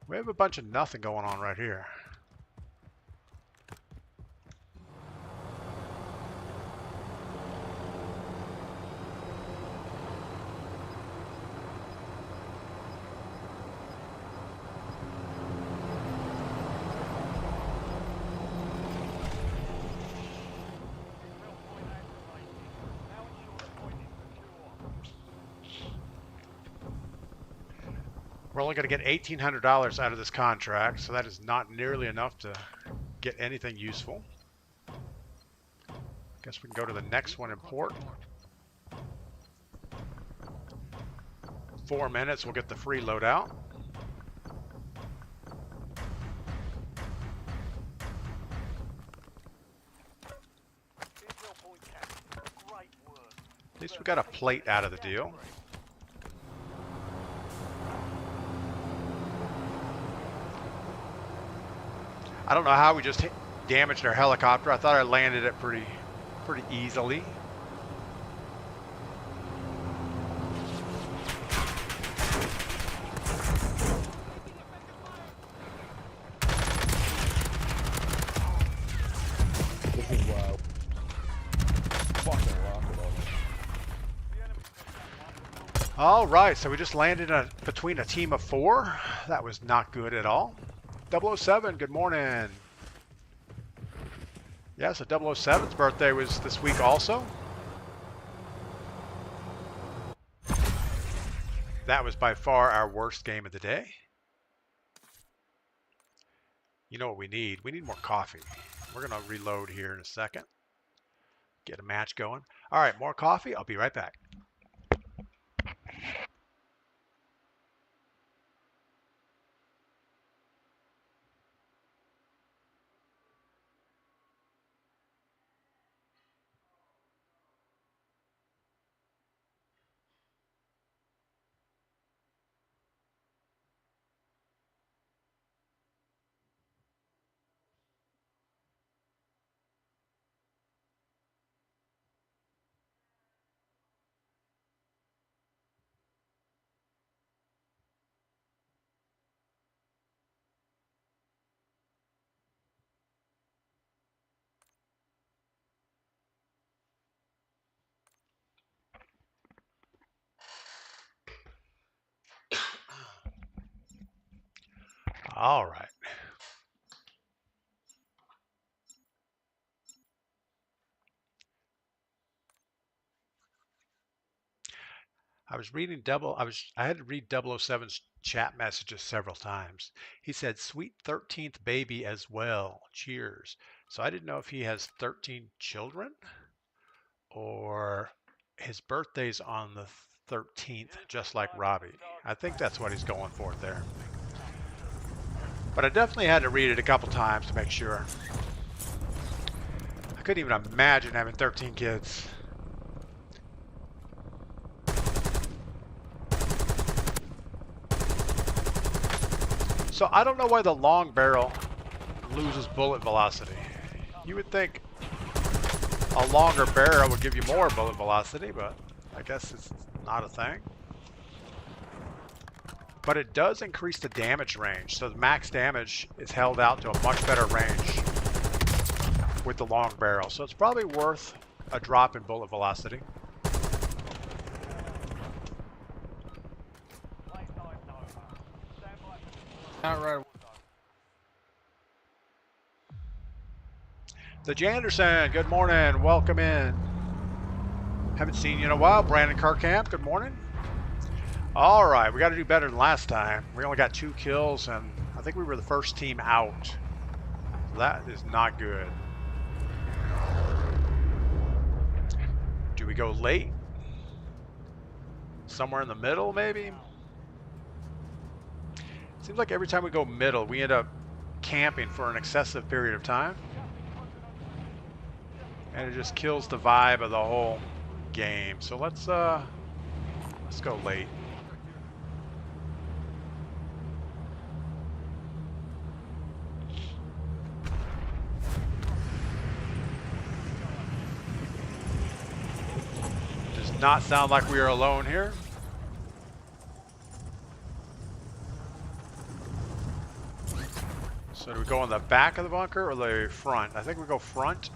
We have a bunch of nothing going on right here. We're only going to get $1,800 out of this contract, so that is not nearly enough to get anything useful. Guess we can go to the next one in port. 4 minutes, we'll get the free loadout. At least we got a plate out of the deal. I don't know how we just damaged our helicopter. I thought I landed it pretty easily. This is wild. Fucking rocket on. All right, so we just landed between a team of 4. That was not good at all. 007, good morning. Yeah, so 007's birthday was this week also. That was by far our worst game of the day. You know what we need? We need more coffee. We're going to reload here in a second. Get a match going. All right, more coffee. I'll be right back. All right. I had to read 007's chat messages several times. He said, "Sweet 13th baby as well. Cheers." So I didn't know if he has 13 children or his birthday's on the 13th, just like Robbie. I think that's what he's going for there. But I definitely had to read it a couple times to make sure. I couldn't even imagine having 13 kids. So I don't know why the long barrel loses bullet velocity. You would think a longer barrel would give you more bullet velocity, but I guess it's not a thing. But it does increase the damage range, so the max damage is held out to a much better range with the long barrel. So it's probably worth a drop in bullet velocity. Not right. The Janderson, good morning, welcome in. Haven't seen you in a while. Brandon Carcamp, good morning. All right, we got to do better than last time. We only got 2 kills, and I think we were the first team out. That is not good. Do we go late? Somewhere in the middle, maybe? Seems like every time we go middle, we end up camping for an excessive period of time. And it just kills the vibe of the whole game. So let's go late. Does not sound like we are alone here. So do we go in the back of the bunker or the front? I think we go front.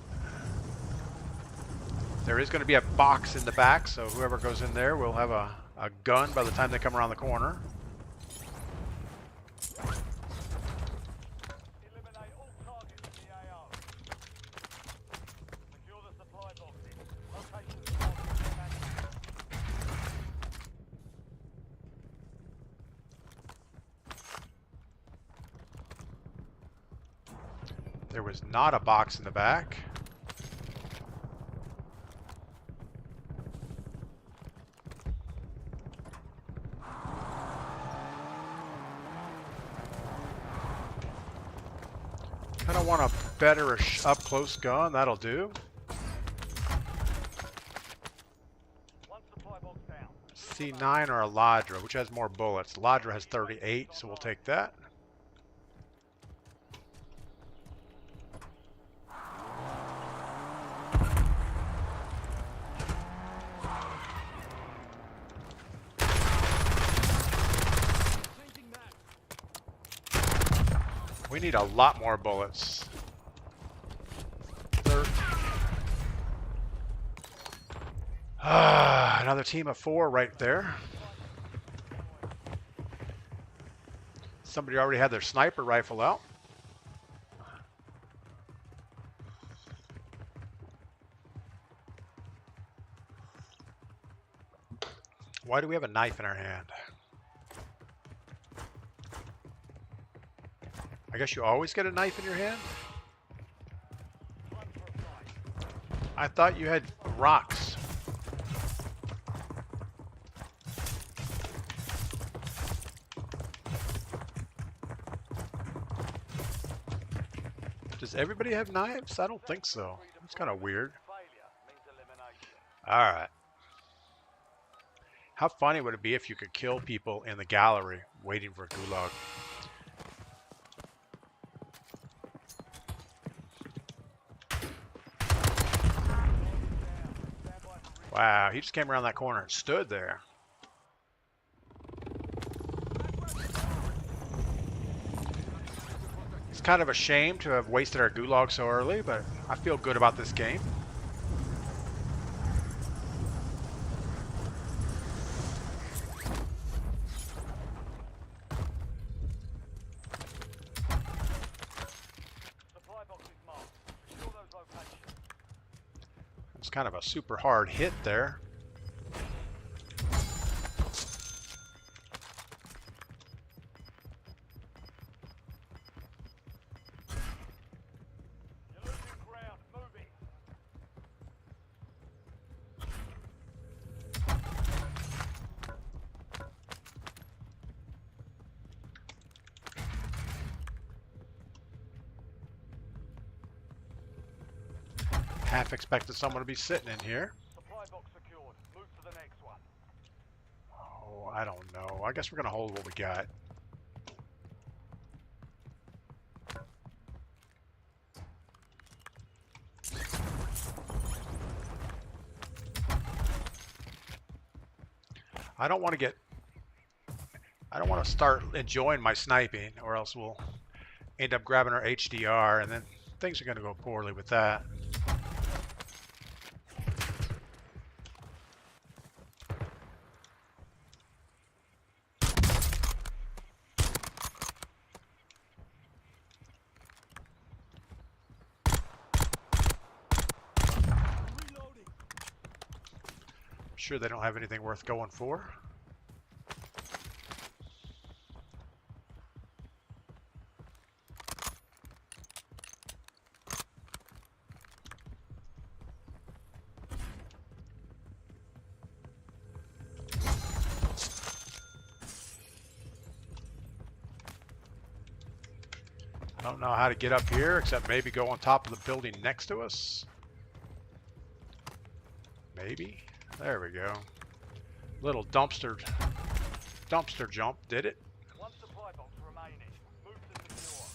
There is going to be a box in the back, so whoever goes in there will have a gun by the time they come around the corner. Eliminate all targets in the AO. Secure the supply boxes. Locations marked in management. There was not a box in the back. Kind of want a better up-close gun. That'll do. One supply box down. C9 or a Ladra, which has more bullets. Ladra has 38, so we'll take that. We need a lot more bullets. Another team of 4 right there. Somebody already had their sniper rifle out. Why do we have a knife in our hand? I guess you always get a knife in your hand? I thought you had rocks. Does everybody have knives? I don't think so. It's kind of weird. Failure means elimination. All right. How funny would it be if you could kill people in the gallery waiting for a gulag? Wow, he just came around that corner and stood there. It's kind of a shame to have wasted our gulag so early, but I feel good about this game. Supply boxes marked. Secure those locations. It's kind of a super hard hit there. You're losing ground. Moving. half expected someone to be sitting in here. Supply box secured. Move to the next one. Oh, I don't know. I guess we're gonna hold what we got. I don't want to start enjoying my sniping, or else we'll end up grabbing our HDR, and then things are going to go poorly with that. Reloading. I'm sure they don't have anything worth going for. I don't know how to get up here except maybe go on top of the building next to us. Maybe. There we go. Little dumpster jump did it. One supply box remaining. Move to secure.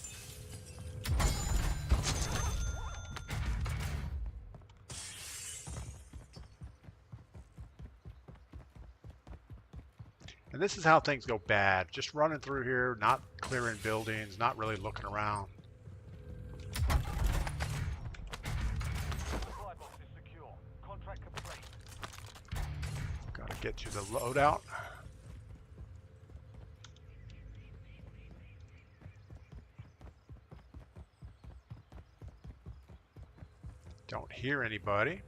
And this is how things go bad. Just running through here, not clearing buildings, not really looking around. Supply box is secure. Contract complete. Gotta get to the loadout. Don't hear anybody.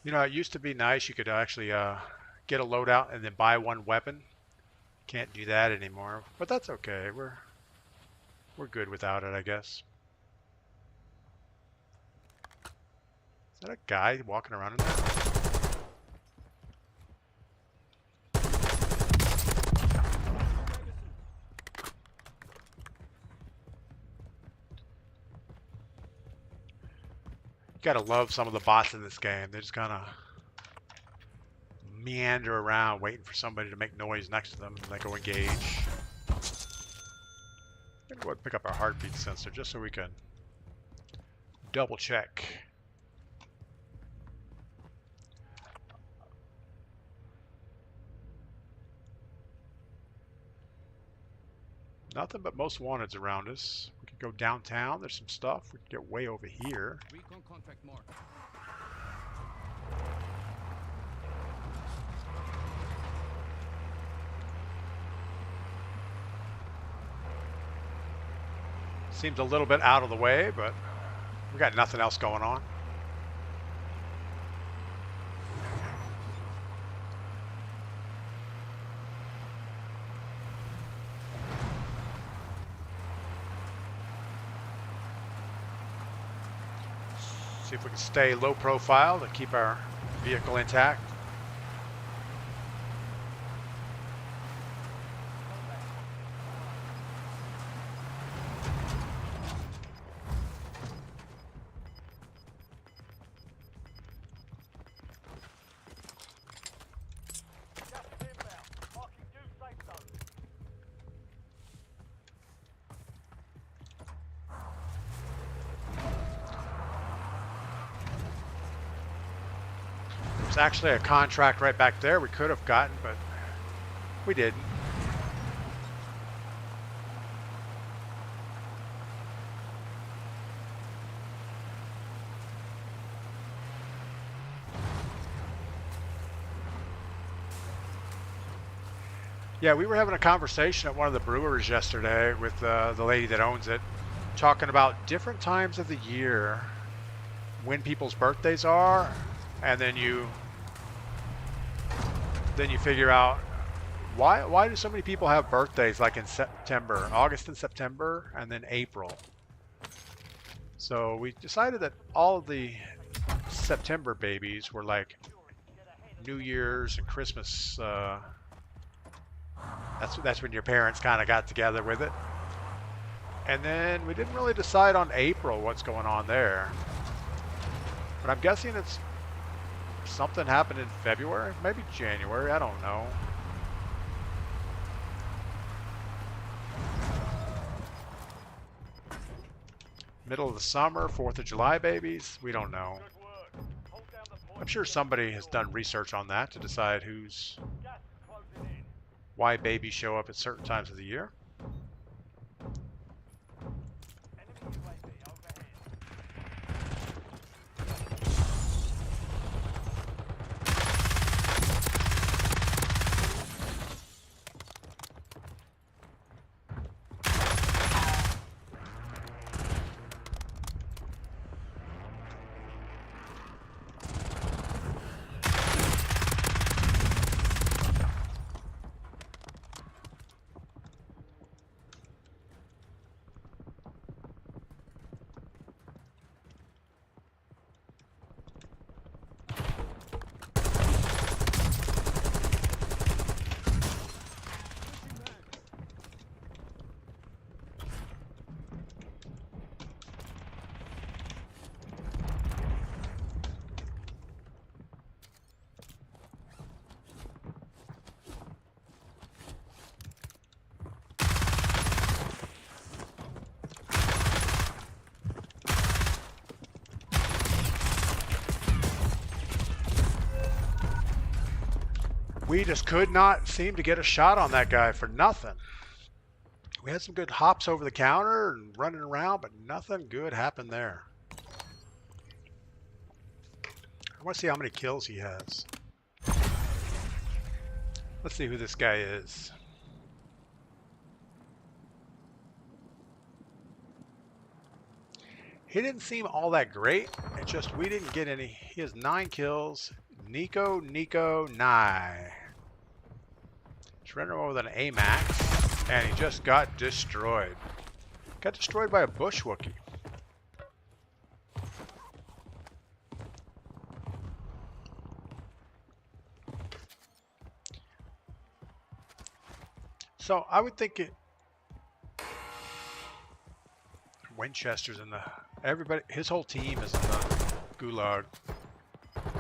You know, it used to be nice. You could actually get a loadout and then buy one weapon. Can't do that anymore, but that's okay. We're good without it, I guess. Is that a guy walking around in there? Gotta love some of the bots in this game. They just kind of meander around waiting for somebody to make noise next to them and they go engage. I'm gonna go ahead and pick up our heartbeat sensor just so we can double check. Nothing but most wanteds around us. We could go downtown. There's some stuff. We could get way over here. Recon contract marked. Seems a little bit out of the way, but we got nothing else going on. See if we can stay low profile to keep our vehicle intact. Gas is inbound. Marking new safe zone. There's actually a contract right back there we could have gotten, but we didn't. Yeah, we were having a conversation at one of the brewers yesterday with the lady that owns it, talking about different times of the year when people's birthdays are, and then you figure out Why do so many people have birthdays like in September, August and September, and then April? So we decided that all of the September babies were like New Year's and Christmas. That's when your parents kind of got together with it. And then we didn't really decide on April what's going on there. But I'm guessing it's something happened in February, maybe January, I don't know. Middle of the summer, 4th of July babies, we don't know. Good work. Hold down the point. I'm sure somebody has done research on that to decide Gas is closing in. why babies show up at certain times of the year. Enemy UAV overhead. We just could not seem to get a shot on that guy for nothing. We had some good hops over the counter and running around, but nothing good happened there. I want to see how many kills he has. Let's see who this guy is. He didn't seem all that great. It's just we didn't get any. He has 9 kills. Nico Nye. Just ran him over with an AMAX, and he just got destroyed. Got destroyed by a bush Wookie. So I would think it. Winchester's in the. Everybody, his whole team is in the gulag.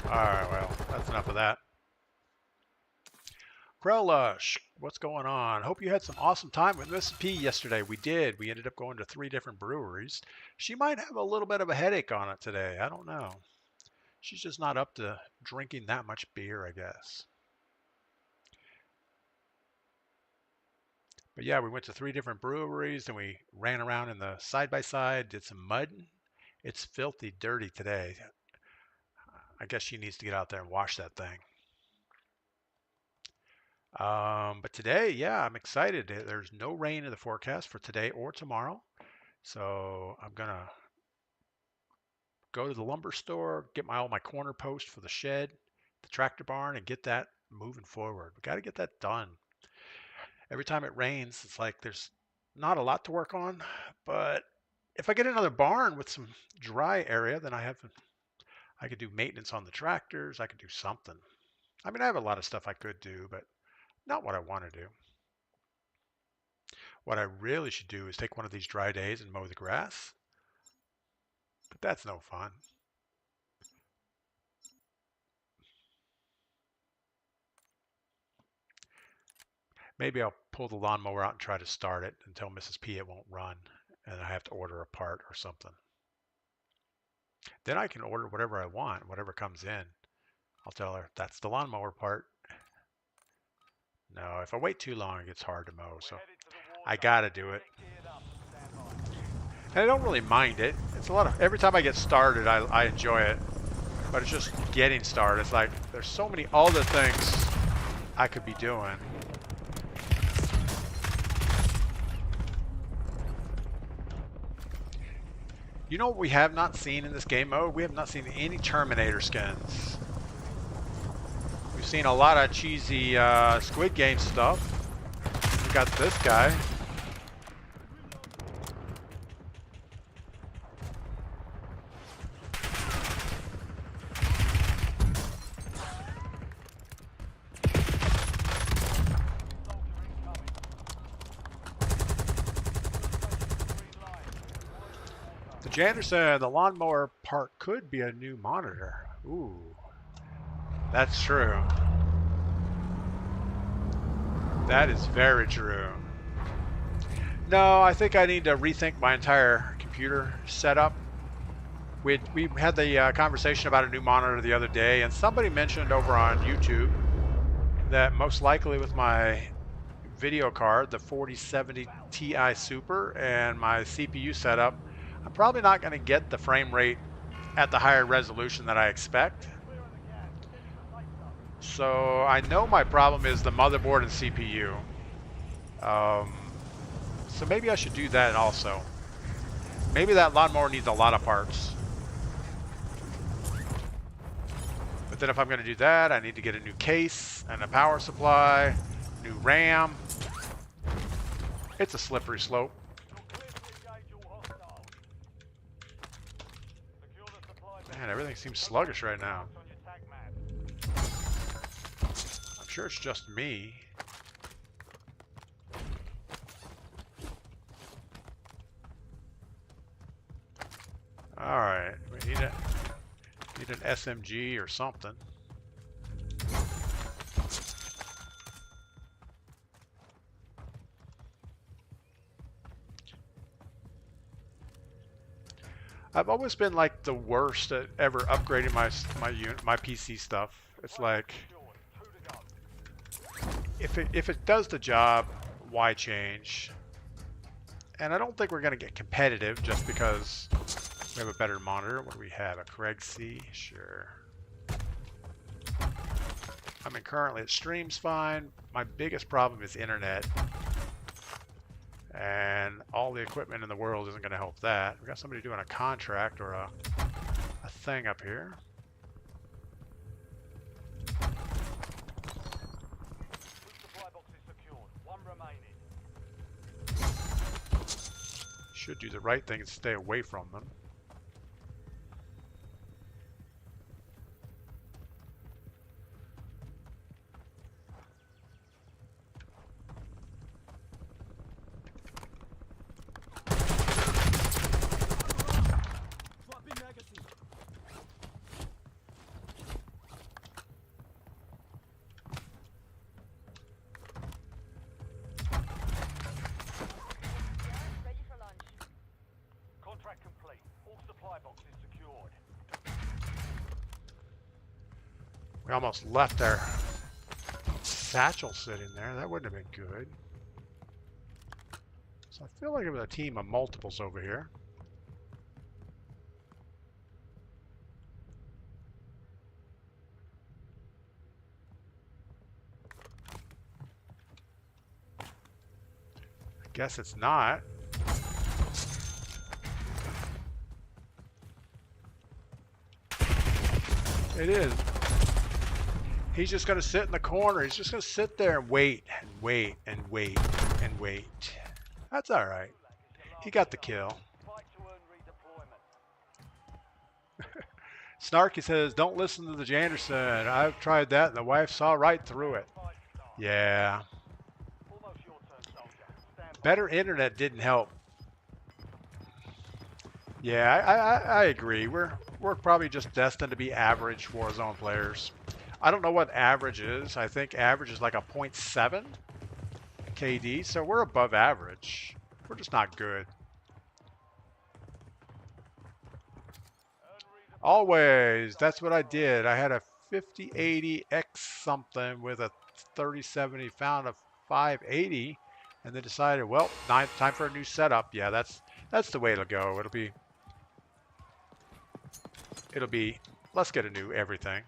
Alright, well, that's enough of that. Krellush, what's going on? Hope you had some awesome time with Mrs. P yesterday. We did. We ended up going to 3 different breweries. She might have a little bit of a headache on it today. I don't know. She's just not up to drinking that much beer, I guess. But yeah, we went to 3 different breweries, and we ran around in the side-by-side, did some mudding. It's filthy dirty today. I guess she needs to get out there and wash that thing. But today, yeah, I'm excited. There's no rain in the forecast for today or tomorrow. So I'm going to go to the lumber store, get all my corner posts for the shed, the tractor barn, and get that moving forward. We got to get that done. Every time it rains, it's like there's not a lot to work on. But if I get another barn with some dry area, then I could do maintenance on the tractors. I could do something. I mean, I have a lot of stuff I could do, but not what I want to do. What I really should do is take one of these dry days and mow the grass. But that's no fun. Maybe I'll pull the lawnmower out and try to start it and tell Mrs. P it won't run, and I have to order a part or something. Then I can order whatever I want, whatever comes in. I'll tell her that's the lawnmower part. No, if I wait too long, it gets hard to mow, so I gotta do it. And I don't really mind it. It's a lot of, every time I get started, I enjoy it. But it's just getting started. It's like, there's so many other things I could be doing. You know what we have not seen in this game mode? We have not seen any Terminator skins. We've seen a lot of cheesy Squid Game stuff. We got this guy. The Janderson, the lawnmower part could be a new monitor. Ooh, that's true. That is very true. No, I think I need to rethink my entire computer setup. We had the conversation about a new monitor the other day, and somebody mentioned over on YouTube that most likely with my video card, the 4070 Ti Super, and my CPU setup, I'm probably not going to get the frame rate at the higher resolution that I expect. So I know my problem is the motherboard and CPU. So maybe I should do that also. Maybe that lawnmower needs a lot of parts. But then if I'm going to do that, I need to get a new case and a power supply, new RAM. It's a slippery slope. Man, everything seems sluggish right now. I'm sure it's just me. All right, we need an SMG or something. I've always been like the worst at ever upgrading my PC stuff. It's like if it does the job, why change? And I don't think we're gonna get competitive just because we have a better monitor. What do we have? A Craig C? Sure. I mean, currently it streams fine. My biggest problem is internet. And all the equipment in the world isn't going to help that. We got somebody doing a contract or a thing up here. Should do the right thing and stay away from them. We almost left our satchel sitting there. That wouldn't have been good. So I feel like it was a team of multiples over here. I guess it's not. It is. He's just going to sit in the corner. He's just going to sit there and wait and wait and wait and wait. That's all right. He got the kill. Snarky says, don't listen to the Janderson. I've tried that and the wife saw right through it. Yeah. Better internet didn't help. Yeah, I agree. We're probably just destined to be average Warzone players. I don't know what average is. I think average is like a 0.7 KD, so we're above average. We're just not good. Always, that's what I did. I had a 5080 X something with a 3070, found a 580, and then decided, well, time for a new setup. Yeah, that's the way it'll go. It'll be, let's get a new everything.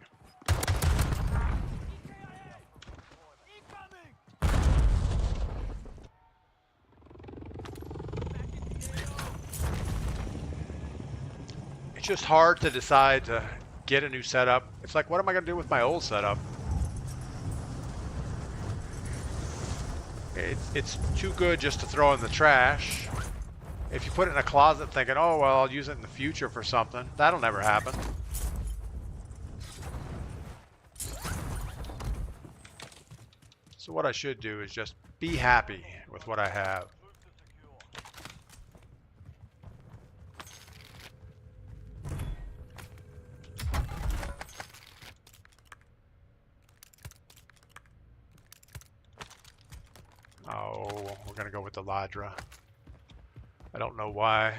It's just hard to decide to get a new setup. It's like, what am I going to do with my old setup? It's too good just to throw in the trash. If you put it in a closet thinking, oh, well, I'll use it in the future for something, that'll never happen. So what I should do is just be happy with what I have. Move to secure. Oh, we're going to go with the Ladra. I don't know why.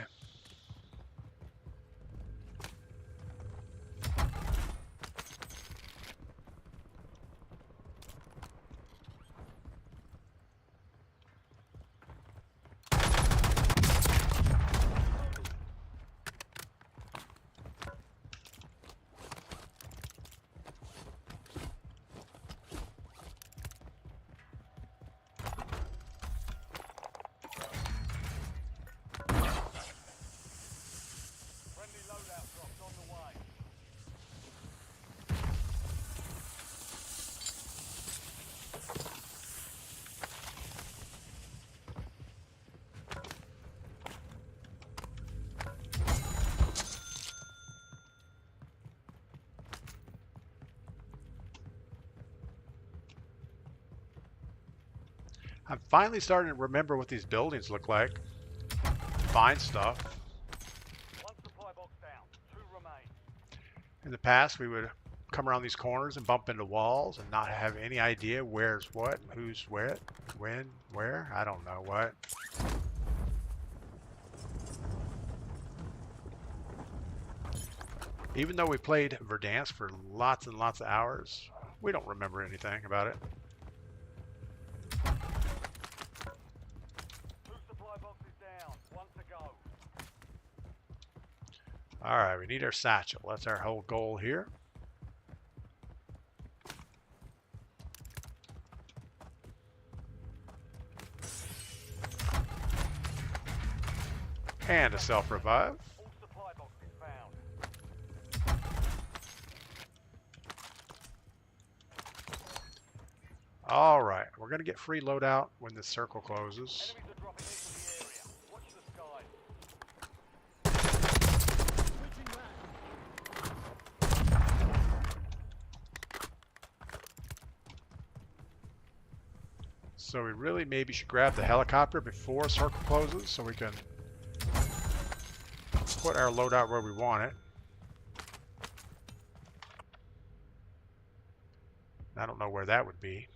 Friendly loadout drops on the way. I'm finally starting to remember what these buildings look like. Find stuff. One supply box down. 2 remain. In the past, we would come around these corners and bump into walls and not have any idea where's what, who's where, when, where. I don't know what. Even though we played Verdansk for lots and lots of hours, we don't remember anything about it. 2 supply boxes down. 1 to go. All right, we need our satchel. That's our whole goal here. And a self-revive. All supply boxes found. All right, we're going to get free loadout when this circle closes. Enemies are dropping into the area. Watch the skies. Switching back. So we really maybe should grab the helicopter before circle closes so we can put our loadout where we want it. I don't know where that would be.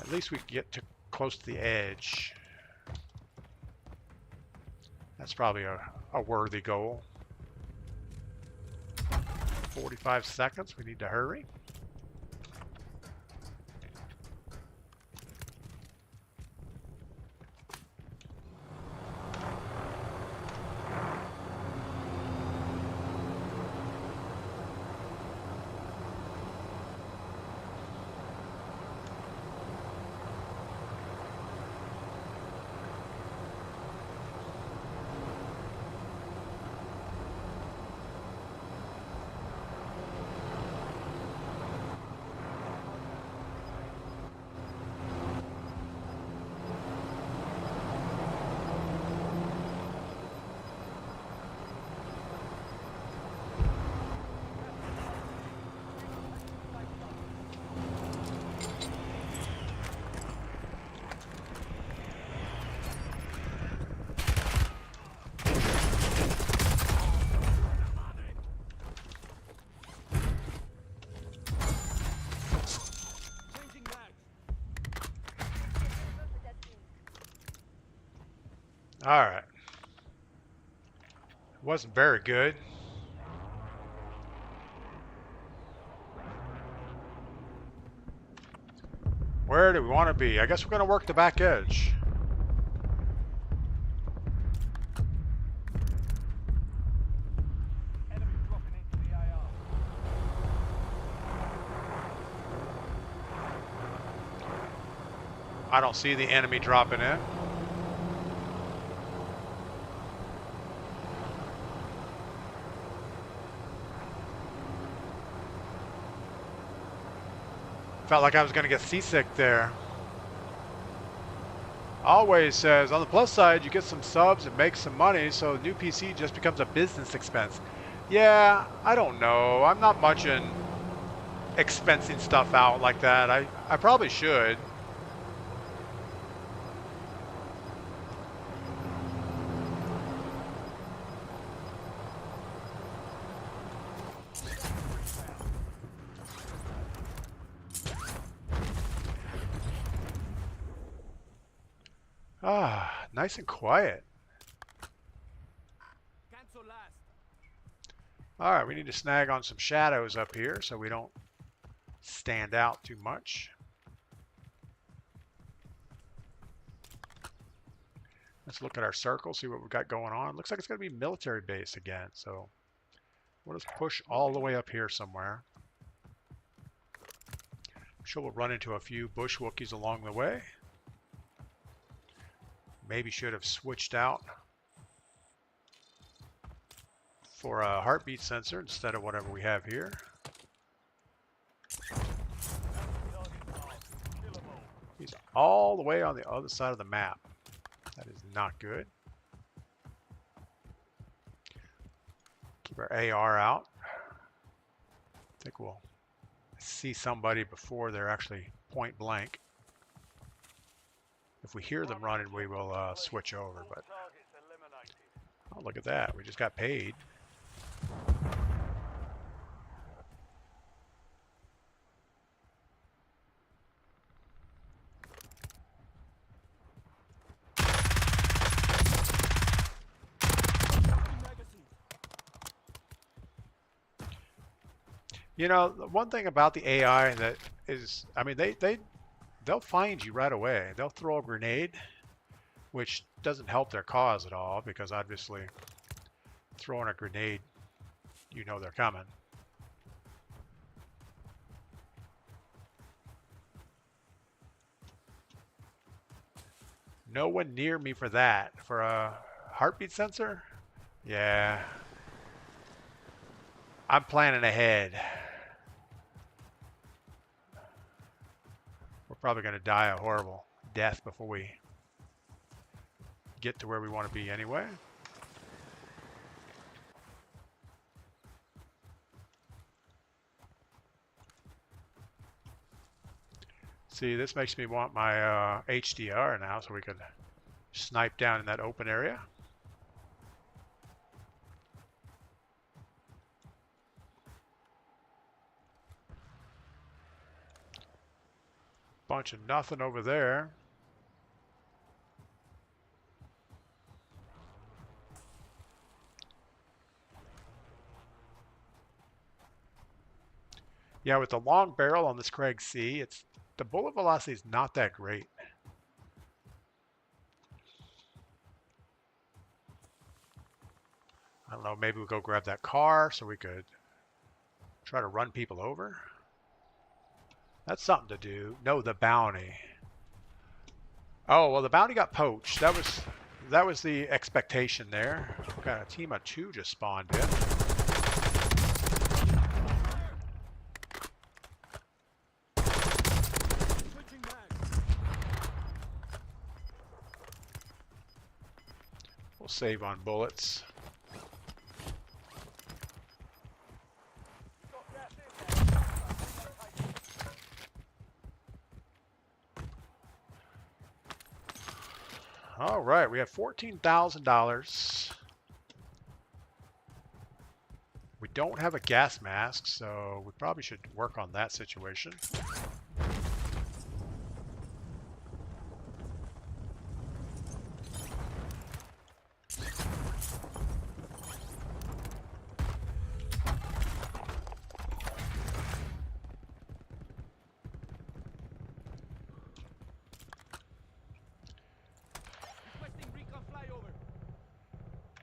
At least we can get to close to the edge. That's probably a worthy goal. 45 seconds. We need to hurry. Changing back. All right. Wasn't very good. Where do we want to be? I guess we're going to work the back edge. Enemies dropping into the AR. I don't see the enemy dropping in. Felt like I was going to get seasick there. Always says, on the plus side, you get some subs and make some money, so the new PC just becomes a business expense. Yeah, I don't know. I'm not much in expensing stuff out like that. I probably should. Ah, nice and quiet. Cancel last. All right, we need to snag on some shadows up here so we don't stand out too much. Let's look at our circle, see what we've got going on. Looks like it's going to be military base again, so we'll just push all the way up here somewhere. I'm sure we'll run into a few bush Wookiees along the way. Maybe should have switched out for a heartbeat sensor instead of whatever we have here. He's all the way on the other side of the map. That is not good. Keep our AR out. I think we'll see somebody before they're actually point blank. If we hear them running, we will switch over. But oh, look at that. We just got paid. You know, the one thing about the AI that is, I mean, they'll find you right away. They'll throw a grenade, which doesn't help their cause at all because obviously throwing a grenade, you know they're coming. No one near me for that. For a heartbeat sensor? Yeah. I'm planning ahead. We're probably going to die a horrible death before we get to where we want to be anyway. See, this makes me want my HDR now so we can snipe down in that open area. Bunch of nothing over there. Yeah, with the long barrel on this Craig C, the bullet velocity is not that great. I don't know, maybe we'll go grab that car so we could try to run people over. That's something to do. No, the bounty. Oh, well, the bounty got poached. That was the expectation there. Got a team of 2 just spawned in. Switching back. We'll save on bullets. All right, we have $14,000. We don't have a gas mask, so we probably should work on that situation.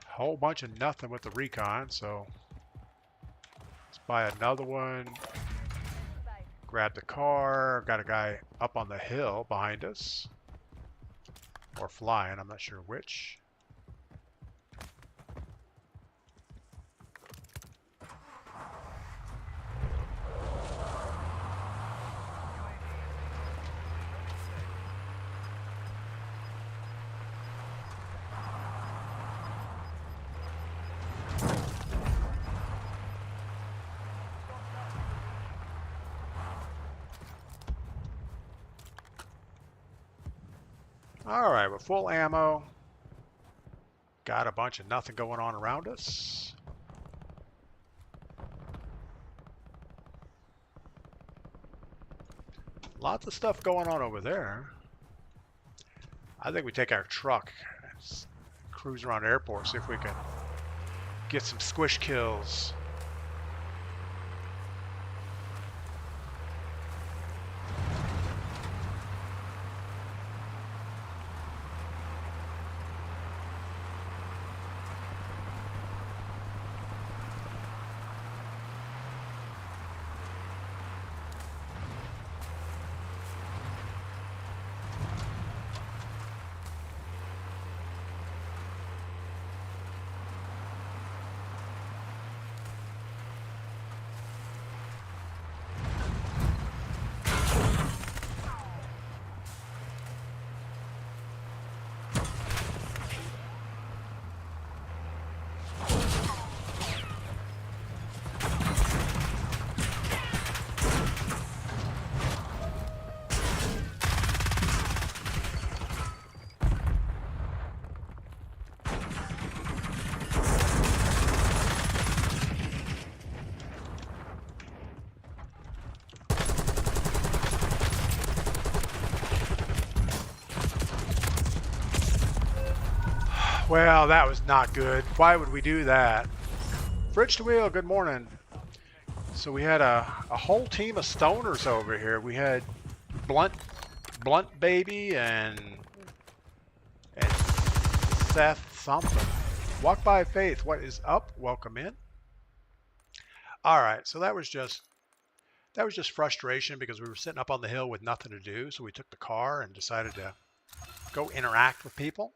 Whole bunch of nothing with the recon, so let's buy another one. Grab the car. Got a guy up on the hill behind us, or flying, I'm not sure which. All right, we're full ammo. Got a bunch of nothing going on around us. Lots of stuff going on over there. I think we take our truck and cruise around the airport, see if we can get some squish kills. Well, that was not good. Why would we do that? Fridge to Wheel, good morning. So we had a whole team of stoners over here. We had Blunt Baby and Seth something. Walk by Faith, what is up? Welcome in. All right, so that was just frustration because we were sitting up on the hill with nothing to do. So we took the car and decided to go interact with people.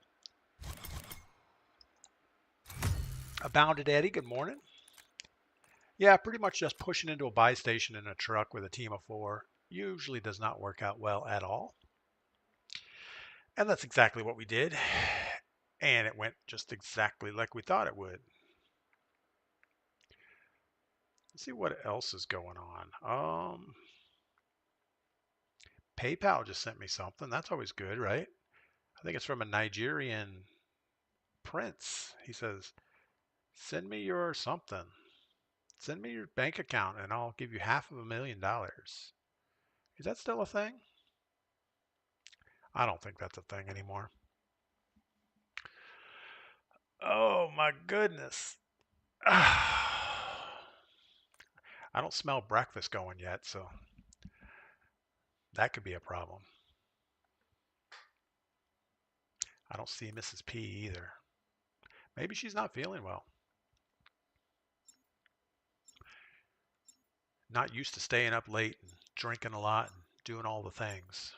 Abounded Eddie, good morning. Yeah, pretty much just pushing into a buy station in a truck with a team of 4 usually does not work out well at all. And that's exactly what we did. And it went just exactly like we thought it would. Let's see what else is going on. PayPal just sent me something. That's always good, right? I think it's from a Nigerian prince. He says, send me your something. Send me your bank account and I'll give you $500,000. Is that still a thing? I don't think that's a thing anymore. Oh my goodness. I don't smell breakfast going yet, so that could be a problem. I don't see Mrs. P either. Maybe she's not feeling well. Not used to staying up late and drinking a lot and doing all the things.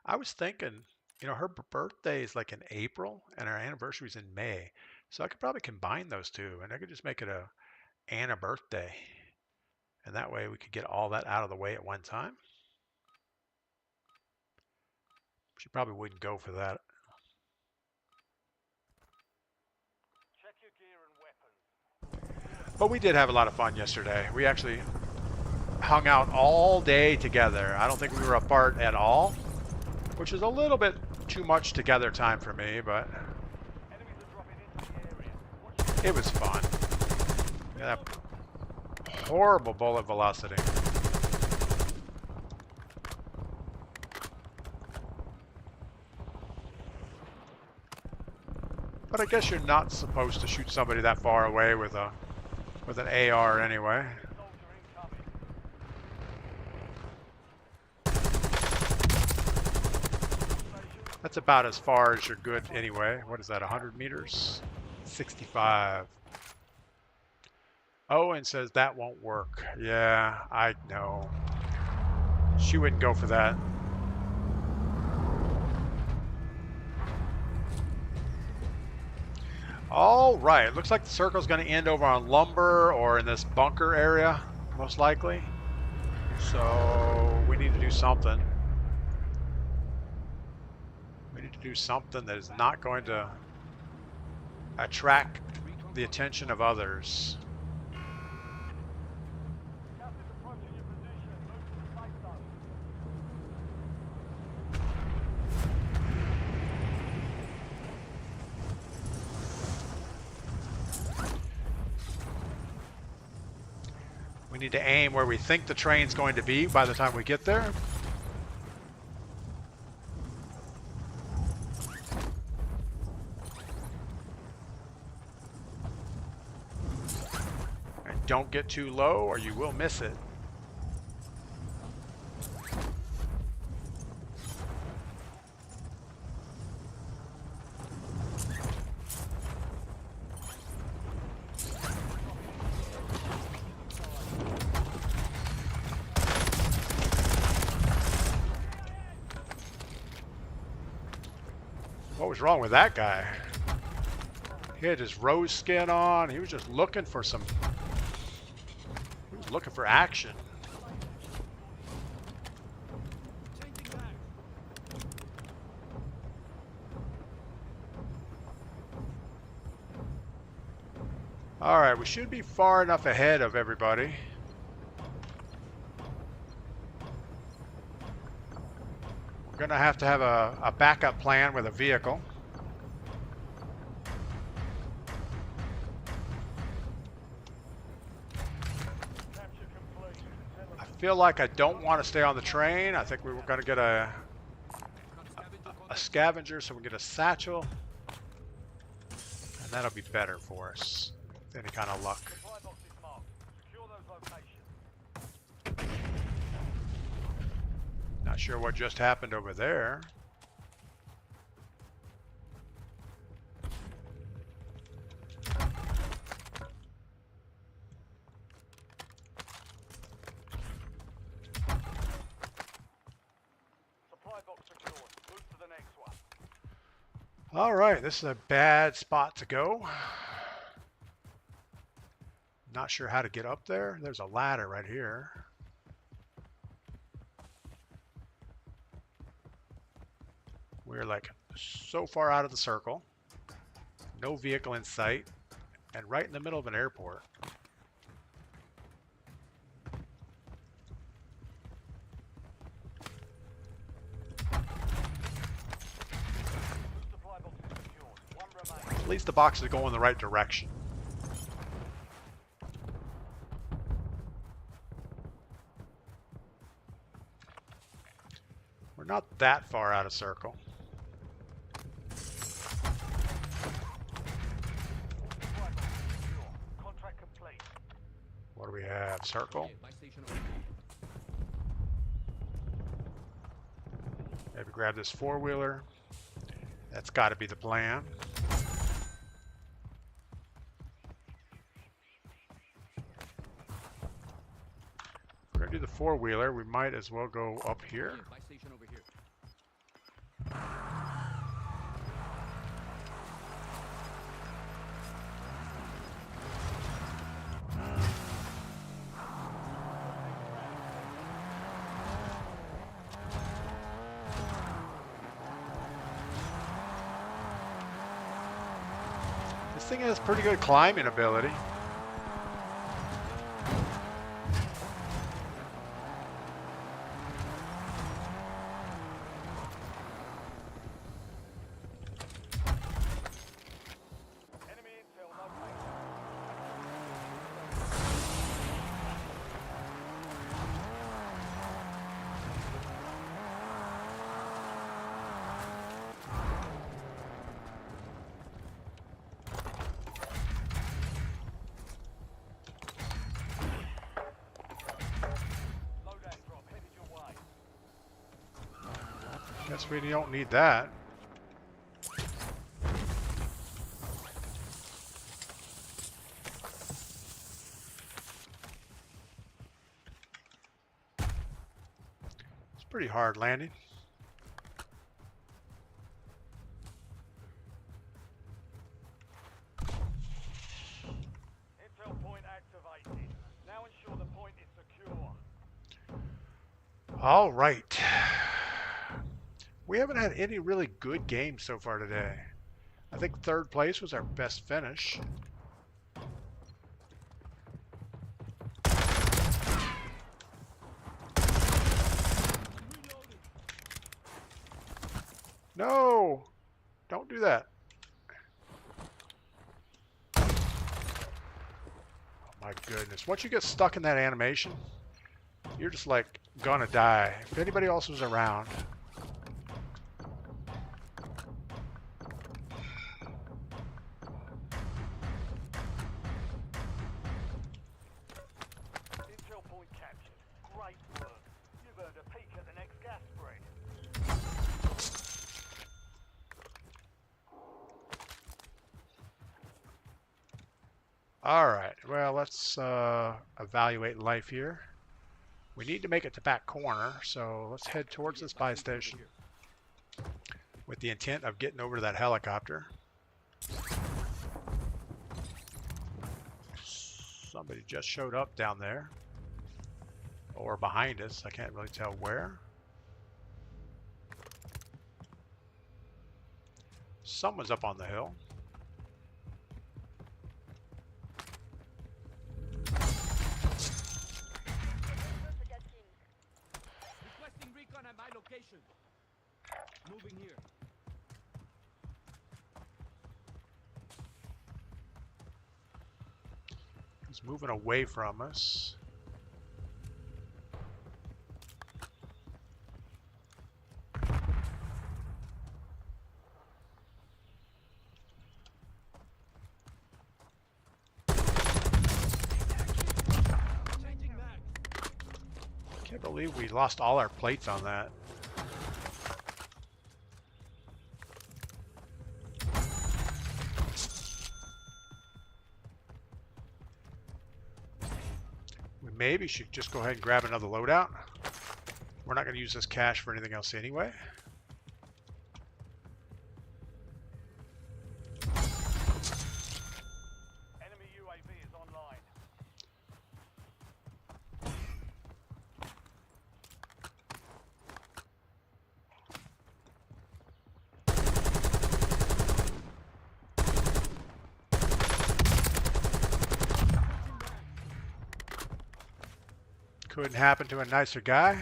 I was thinking, you know, her birthday is like in April and our anniversary is in May. So I could probably combine those two and I could just make it a Anna birthday. And that way we could get all that out of the way at one time. She probably wouldn't go for that. Check your gear and weapons. But we did have a lot of fun yesterday. We actually hung out all day together. I don't think we were apart at all, which is a little bit too much together time for me, but Enemies are dropping into the area. it was fun. Yeah, that horrible bullet velocity. But I guess you're not supposed to shoot somebody that far away with an AR anyway. Soldier incoming. That's about as far as you're good anyway. What is that, 100 meters? 65. Owen says that won't work. Yeah, I know. She wouldn't go for that. All right, looks like the circle's going to end over on lumber or in this bunker area, most likely. So we need to do something. We need to do something that is not going to attract the attention of others. Gas is approaching your position. need to aim where we think the train's going to be by the time we get there. And don't get too low or you will miss it. What was wrong with that guy? He had his rose skin on. He was just looking for some... He was looking for action. Changing back. Alright, we should be far enough ahead of everybody. We're going to have a backup plan with a vehicle. Capture complete. I feel like I don't want to stay on the train. I think we were going to get a scavenger so we get a satchel. And that'll be better for us. With any kind of luck. Supply box is marked. Secure those locations. Not sure what just happened over there. Supply box secured. Move to the next one. All right, this is a bad spot to go. Not sure how to get up there. There's a ladder right here. We're like so far out of the circle. No vehicle in sight. And right in the middle of an airport. Supply box is secured. One remains. At least the boxes go in the right direction. We're not that far out of circle. Supply box is secure. Contract complete. What do we have? Circle? Buy station over. Maybe grab this four-wheeler. That's got to be the plan. If we're going to do the four-wheeler, we might as well go up here. Buy station over here. This thing has pretty good climbing ability. Enemy intel located. Loadout drop headed your way. Guess we don't need that. It's pretty hard landing. Intel point activated. Now ensure the point is secure. All right. We haven't had any really good games so far today. I think third place was our best finish. No! Don't do that. My goodness. Once you get stuck in that animation, you're just like gonna die. If anybody else was around. Intel point captured. Great work. You've earned a peek at the next gas spread. Alright, well, let's evaluate life here. We need to make it to back corner, so let's head towards this buy station with the intent of getting over to that helicopter. Somebody just showed up down there. Or behind us, I can't really tell where. Someone's up on the hill. Requesting recon at my location. Moving here. He's moving away from us. Changing mag. Can't believe we lost all our plates on that. We maybe should just go ahead and grab another loadout. We're not going to use this cash for anything else anyway. Enemy UAV is online. Couldn't happen to a nicer guy.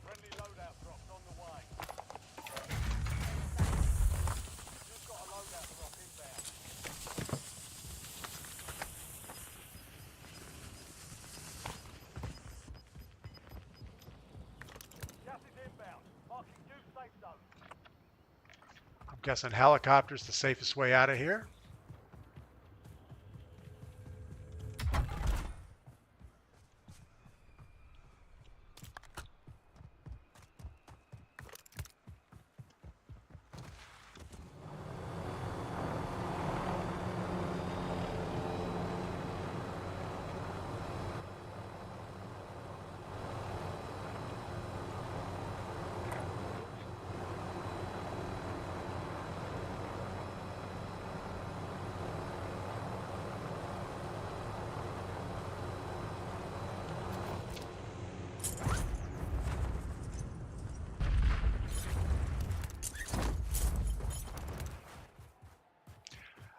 Friendly loadout drops on the way. Just got a loadout drop inbound. Gas is inbound. Marking new safe zone. I'm guessing helicopter's the safest way out of here.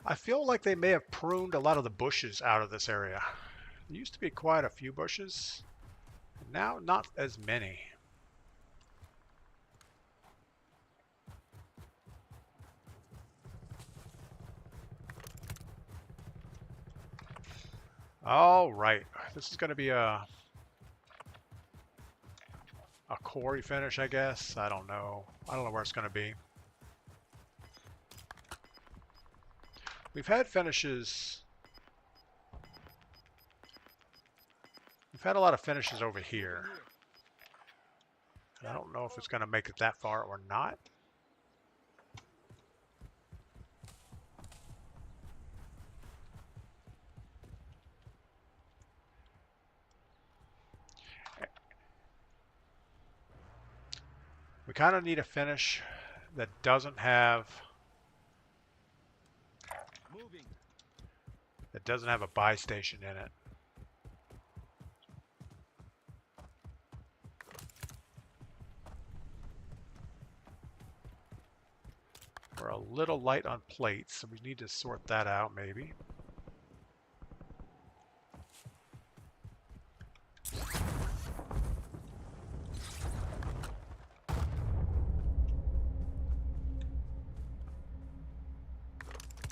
I feel like they may have pruned a lot of the bushes out of this area. There used to be quite a few bushes. Now, not as many. All right, this is going to be a quarry finish, I guess. I don't know. I don't know where it's going to be. We've had finishes. We've had a lot of finishes over here. And I don't know if it's going to make it that far or not. We kind of need a finish that doesn't have a buy station in it. We're a little light on plates, so we need to sort that out maybe.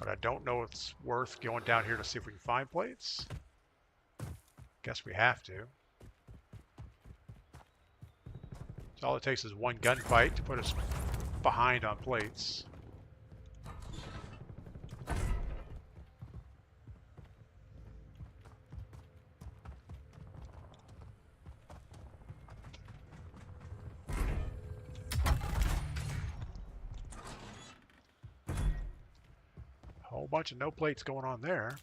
But I don't know if it's worth going down here to see if we can find plates. Guess we have to. So all it takes is one gunfight to put us behind on plates. Whole bunch of no plates going on there.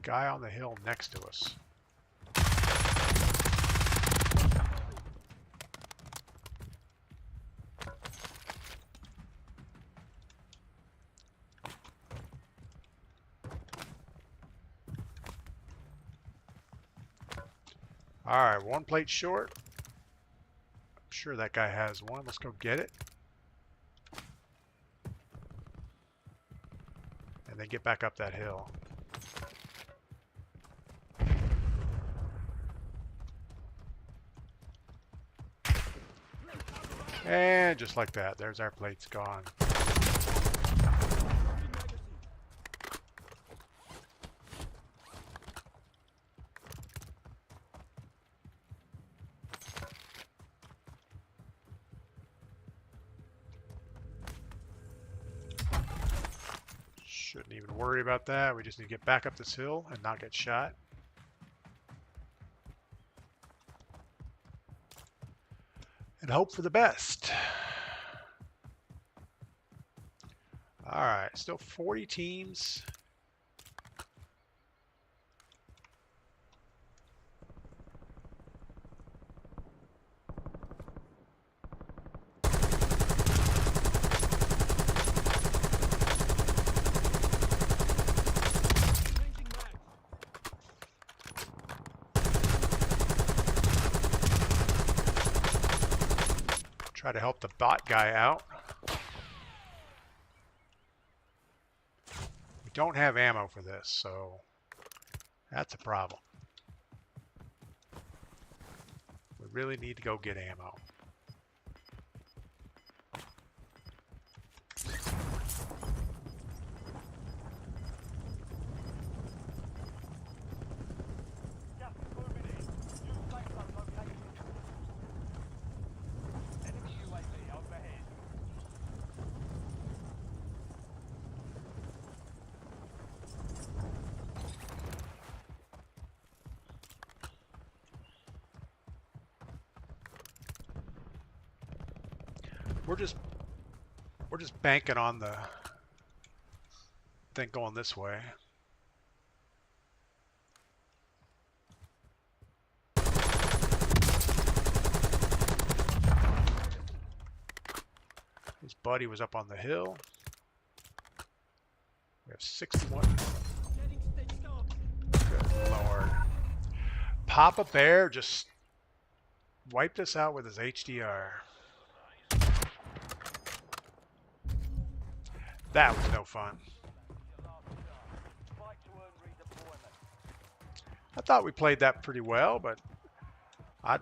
Guy on the hill next to us. All right, one plate short. I'm sure that guy has one. Let's go get it. And then get back up that hill. And just like that, there's our plates gone. Shouldn't even worry about that. We just need to get back up this hill and not get shot. And hope for the best. All right, still 40 teams. Try to help the bot guy out. We don't have ammo for this, so that's a problem. We really need to go get ammo. Gas is moving in. New safe zone located. Enemy UAV overhead. We're just banking on the thing going this way. His buddy was up on the hill. We have 61. Good Lord. Papa Bear just wiped us out with his HDR. That was no fun. Fight to earn redeployment. I thought we played that pretty well, but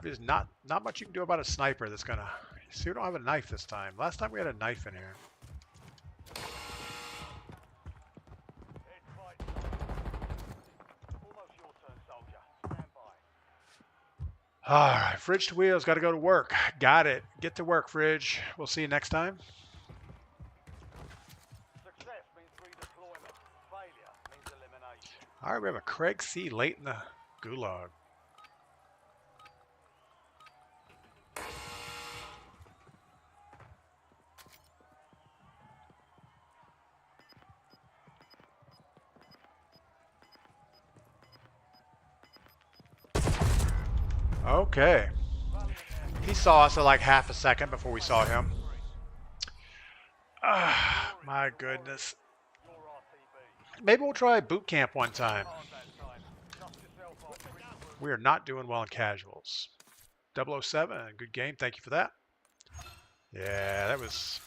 there's not much you can do about a sniper that's gonna. See, we don't have a knife this time. Last time we had a knife in here. Head fight. Almost your turn, soldier. Stand by. All right, Fridge to Wheels, got to go to work. Got it. Get to work, Fridge. We'll see you next time. Success means redeployment. Failure means elimination. All right, we have a Craig C late in the gulag. Okay. He saw us at like half a second before we saw him. Ah, my goodness. Your RTB. Maybe we'll try boot camp one time. Hard that time. Dust yourself off. We are not doing well in casuals. 007, good game. Thank you for that. Yeah, that was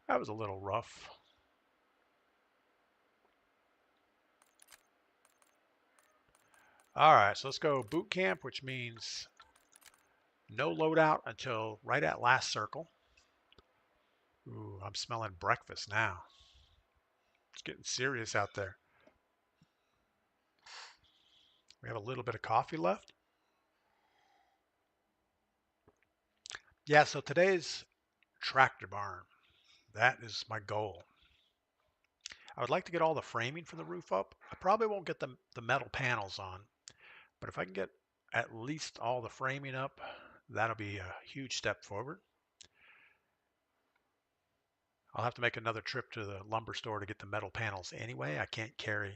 a little rough. All right, so let's go boot camp, which means no loadout until right at last circle. Ooh, I'm smelling breakfast now. It's getting serious out there. We have a little bit of coffee left. Yeah, so today's tractor barn. That is my goal. I would like to get all the framing for the roof up. I probably won't get the metal panels on, but if I can get at least all the framing up, that'll be a huge step forward. I'll have to make another trip to the lumber store to get the metal panels anyway. I can't carry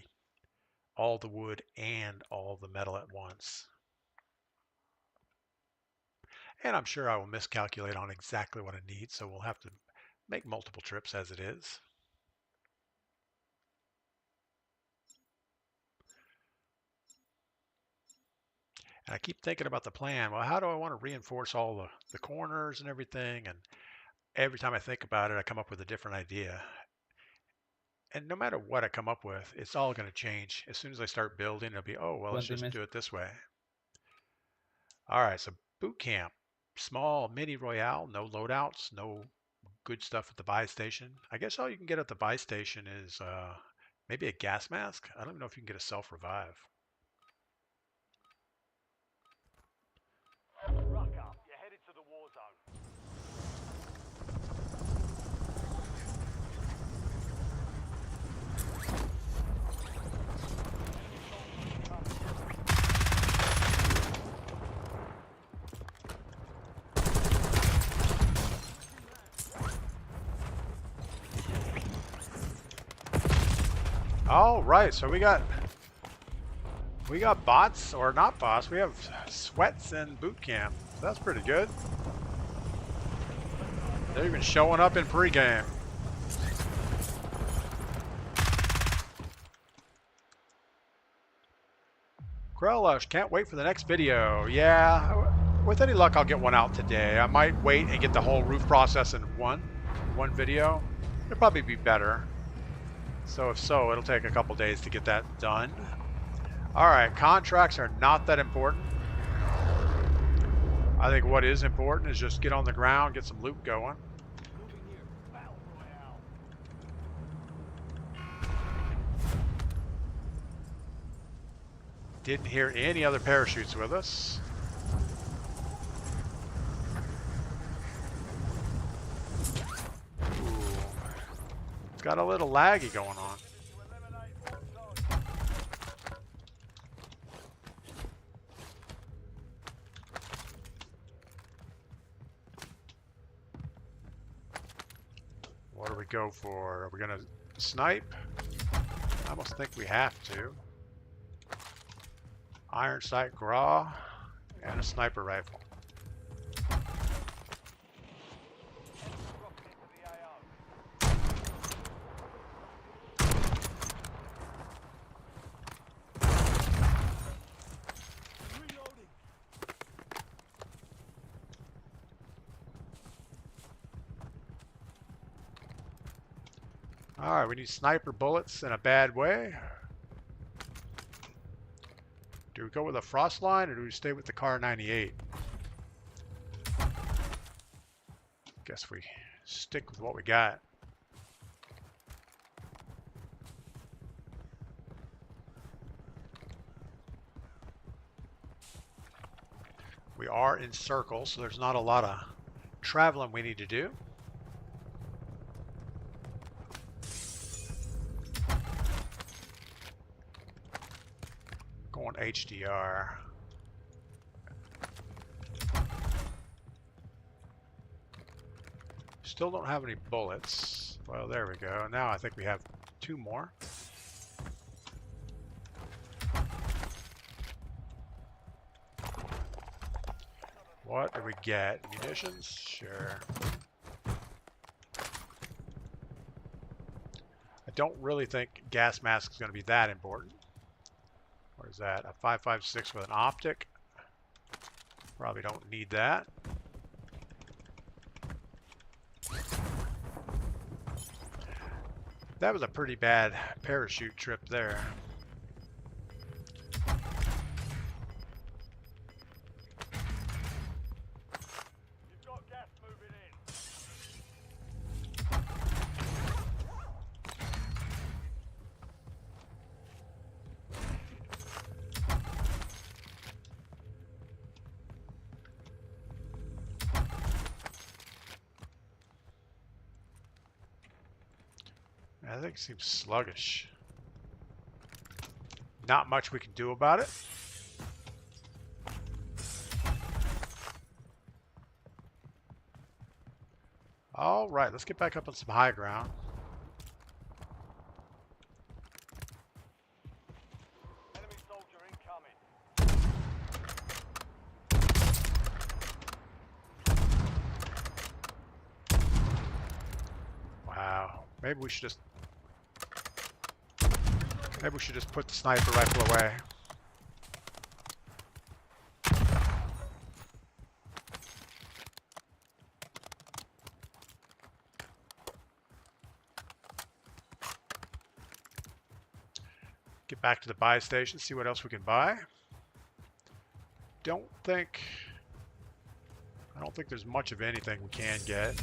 all the wood and all the metal at once. And I'm sure I will miscalculate on exactly what I need, so we'll have to make multiple trips as it is. And I keep thinking about the plan. Well, how do I want to reinforce all the corners and everything? And every time I think about it, I come up with a different idea. And no matter what I come up with, it's all going to change. As soon as I start building, it'll be, oh, well, let's 20 just minutes. do it this way. All right, so boot camp. Small mini royale, no loadouts, no good stuff at the buy station. I guess all you can get at the buy station is maybe a gas mask. I don't even know if you can get a self-revive. Ruck up. You're headed to the war zone. All right, so we got bots, or not bots. We have sweats in boot camp. So that's pretty good. They're even showing up in pregame. Krellush, can't wait for the next video. Yeah, with any luck, I'll get one out today. I might wait and get the whole roof process in one video. It'll probably be better. So if so, it'll take a couple days to get that done. All right, contracts are not that important. I think what is important is just get on the ground, get some loot going. Moving here. Battle Royale. Didn't hear any other parachutes with us. Ooh. It's got a little laggy going on. To eliminate all sides. What do we go for? Are we gonna snipe? I almost think we have to. Iron sight graw and a sniper rifle. Dropping into the AO. Reloading. All right, we need sniper bullets in a bad way. Do we go with a frost line or do we stay with the Car 98? Guess we stick with what we got. We are in circles, so there's not a lot of traveling we need to do. Going HDR. Still don't have any bullets. Well, there we go. Now I think we have 2 more. What do we get? Munitions? Sure. I don't really think gas mask is going to be that important. What is that? A 5.56 with an optic? Probably don't need that. That was a pretty bad parachute trip there. You've got gas moving in. I think it seems sluggish. Not much we can do about it. All right, let's get back up on some high ground. Enemy soldier incoming. Wow. Maybe we should just put the sniper rifle away. Get back to the buy station, see what else we can buy. I don't think there's much of anything we can get.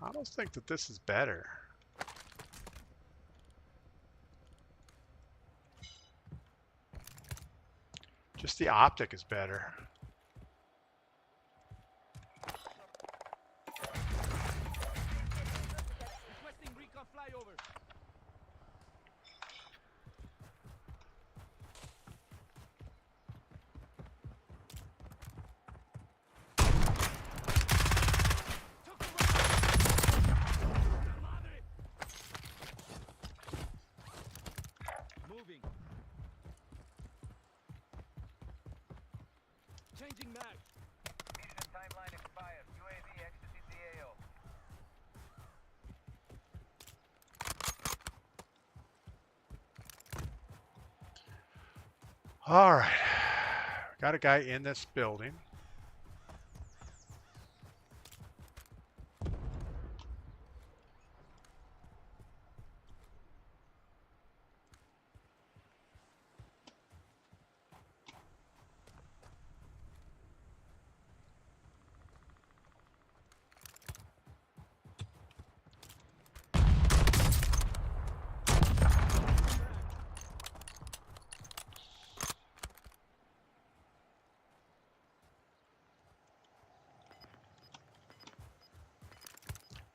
I don't think that this is better. Just the optic is better. Requesting recon flyover. Took the Madre. Moving. Changing mag. Mission timeline expired. UAV exiting the AO. All right. Got a guy in this building.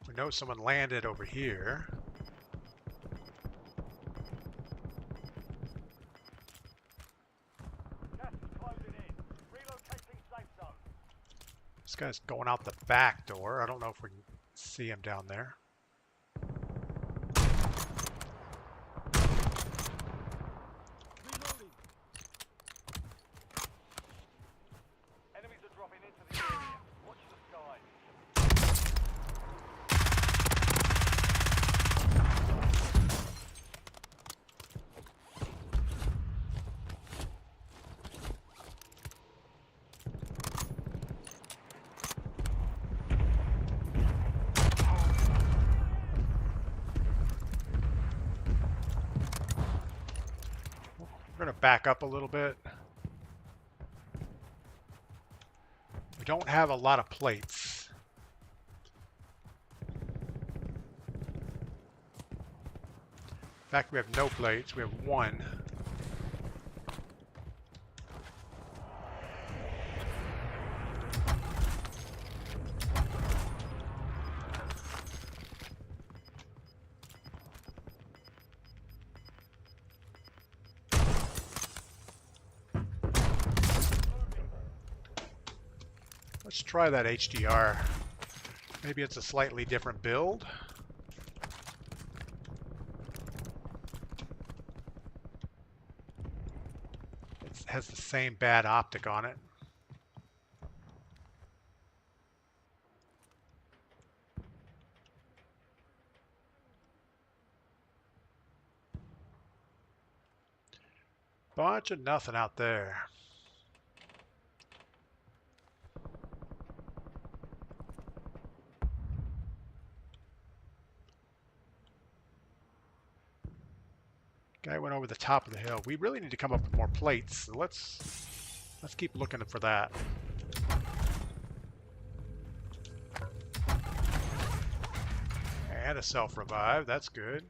We know someone landed over here. Gas is closing in. Relocating safe zone. This guy's going out the back door. I don't know if we can see him down there. Reloading. Enemies are dropping into the area. Watch the skies. We're going to back up a little bit. We don't have a lot of plates. In fact, we have no plates. We have one. Let's try that HDR. Maybe it's a slightly different build. It has the same bad optic on it. Bunch of nothing out there. Guy went over the top of the hill. We really need to come up with more plates. So let's keep looking for that. And a self-revive. That's good.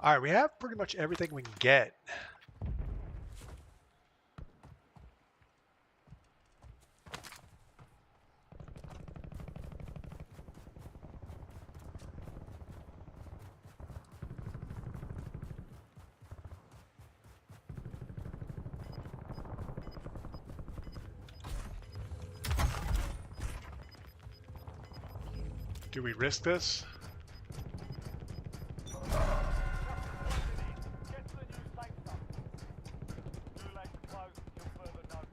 All right, we have pretty much everything we can get. Do we risk this? Get to the new safe zone. Gulag's closed until further notice.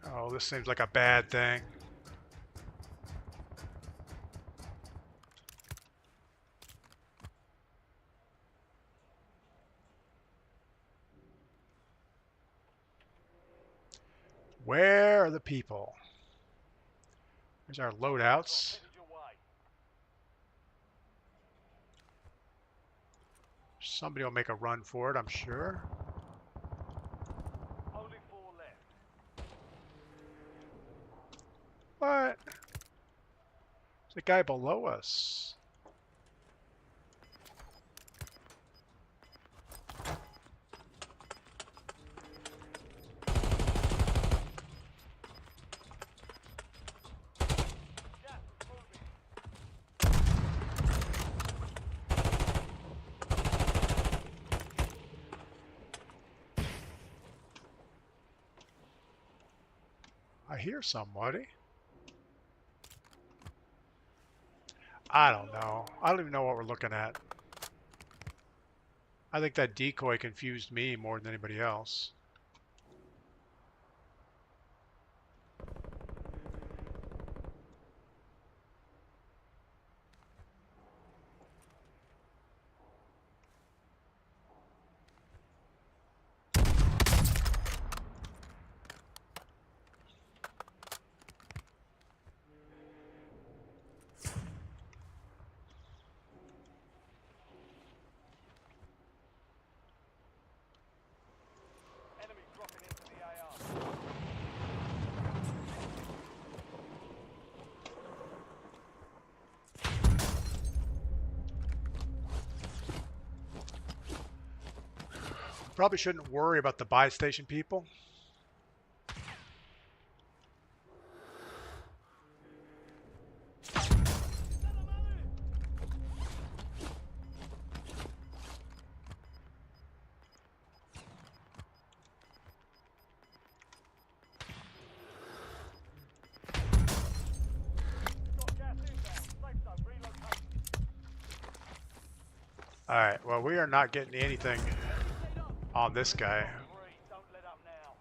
Oh, this seems like a bad thing. Where are the people? There's our loadouts. Headed your way. Somebody will make a run for it, I'm sure. Only 4 left. What? There's a guy below us. Gas is moving. I hear somebody. I don't know. I don't even know what we're looking at. I think that decoy confused me more than anybody else. Enemy dropping into the AR. Probably shouldn't worry about the buy station people. Got gas inbound. Safe zone relocated. All right, well, we are not getting anything on this guy. Free. Don't let up now.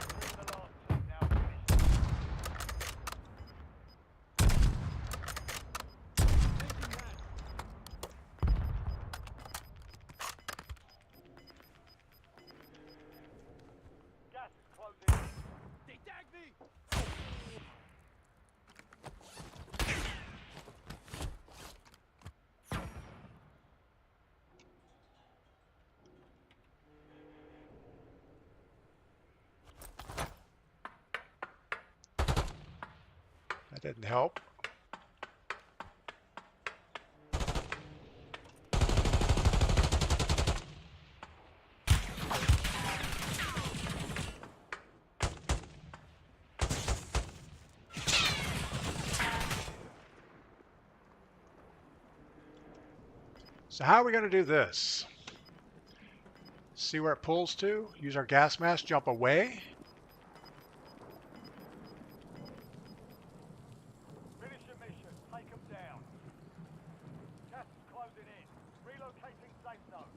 Bring the last two. Now finish. Gas is closing in. They tagged me! That didn't help. So how are we going to do this? See where it pulls to? Use our gas mask, jump away? Finish your mission. Take them down. Gas is closing in. Relocating safe zone.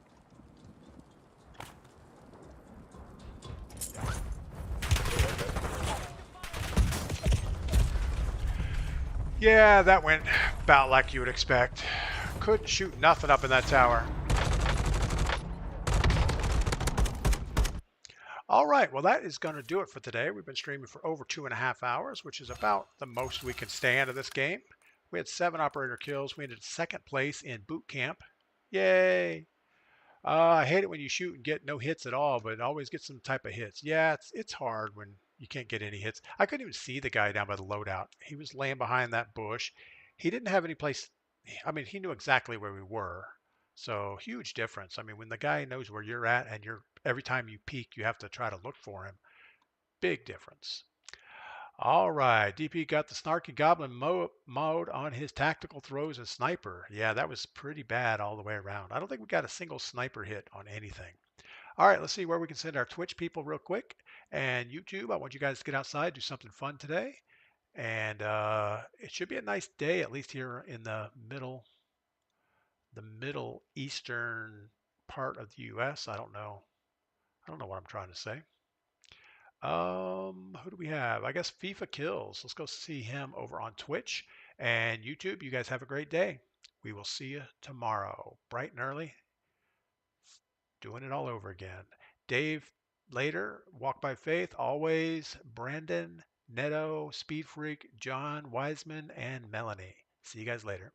Yeah, that went about like you would expect. Couldn't shoot nothing up in that tower. All right, well, that is going to do it for today. We've been streaming for over 2.5 hours, which is about the most we can stand of this game. We had 7 operator kills. We ended second place in boot camp. Yay! I hate it when you shoot and get no hits at all, but always get some type of hits. Yeah, it's hard when you can't get any hits. I couldn't even see the guy down by the loadout. He was laying behind that bush. He didn't have any place. I mean, he knew exactly where we were. So huge difference. I mean, when the guy knows where you're at and you're every time you peek, you have to try to look for him. Big difference. All right, DP got the snarky goblin mode on his tactical throws and sniper. Yeah, that was pretty bad all the way around. I don't think we got a single sniper hit on anything. All right, let's see where we can send our Twitch people real quick. And YouTube, I want you guys to get outside, do something fun today. And it should be a nice day, at least here in the middle eastern part of the U.S. I don't know. I don't know what I'm trying to say. Who do we have? I guess FIFA Kills. Let's go see him over on Twitch and YouTube. You guys have a great day. We will see you tomorrow, bright and early, doing it all over again. Dave later, Walk by Faith, always, Brandon, Neto, Speed Freak, John, Wiseman, and Melanie. See you guys later.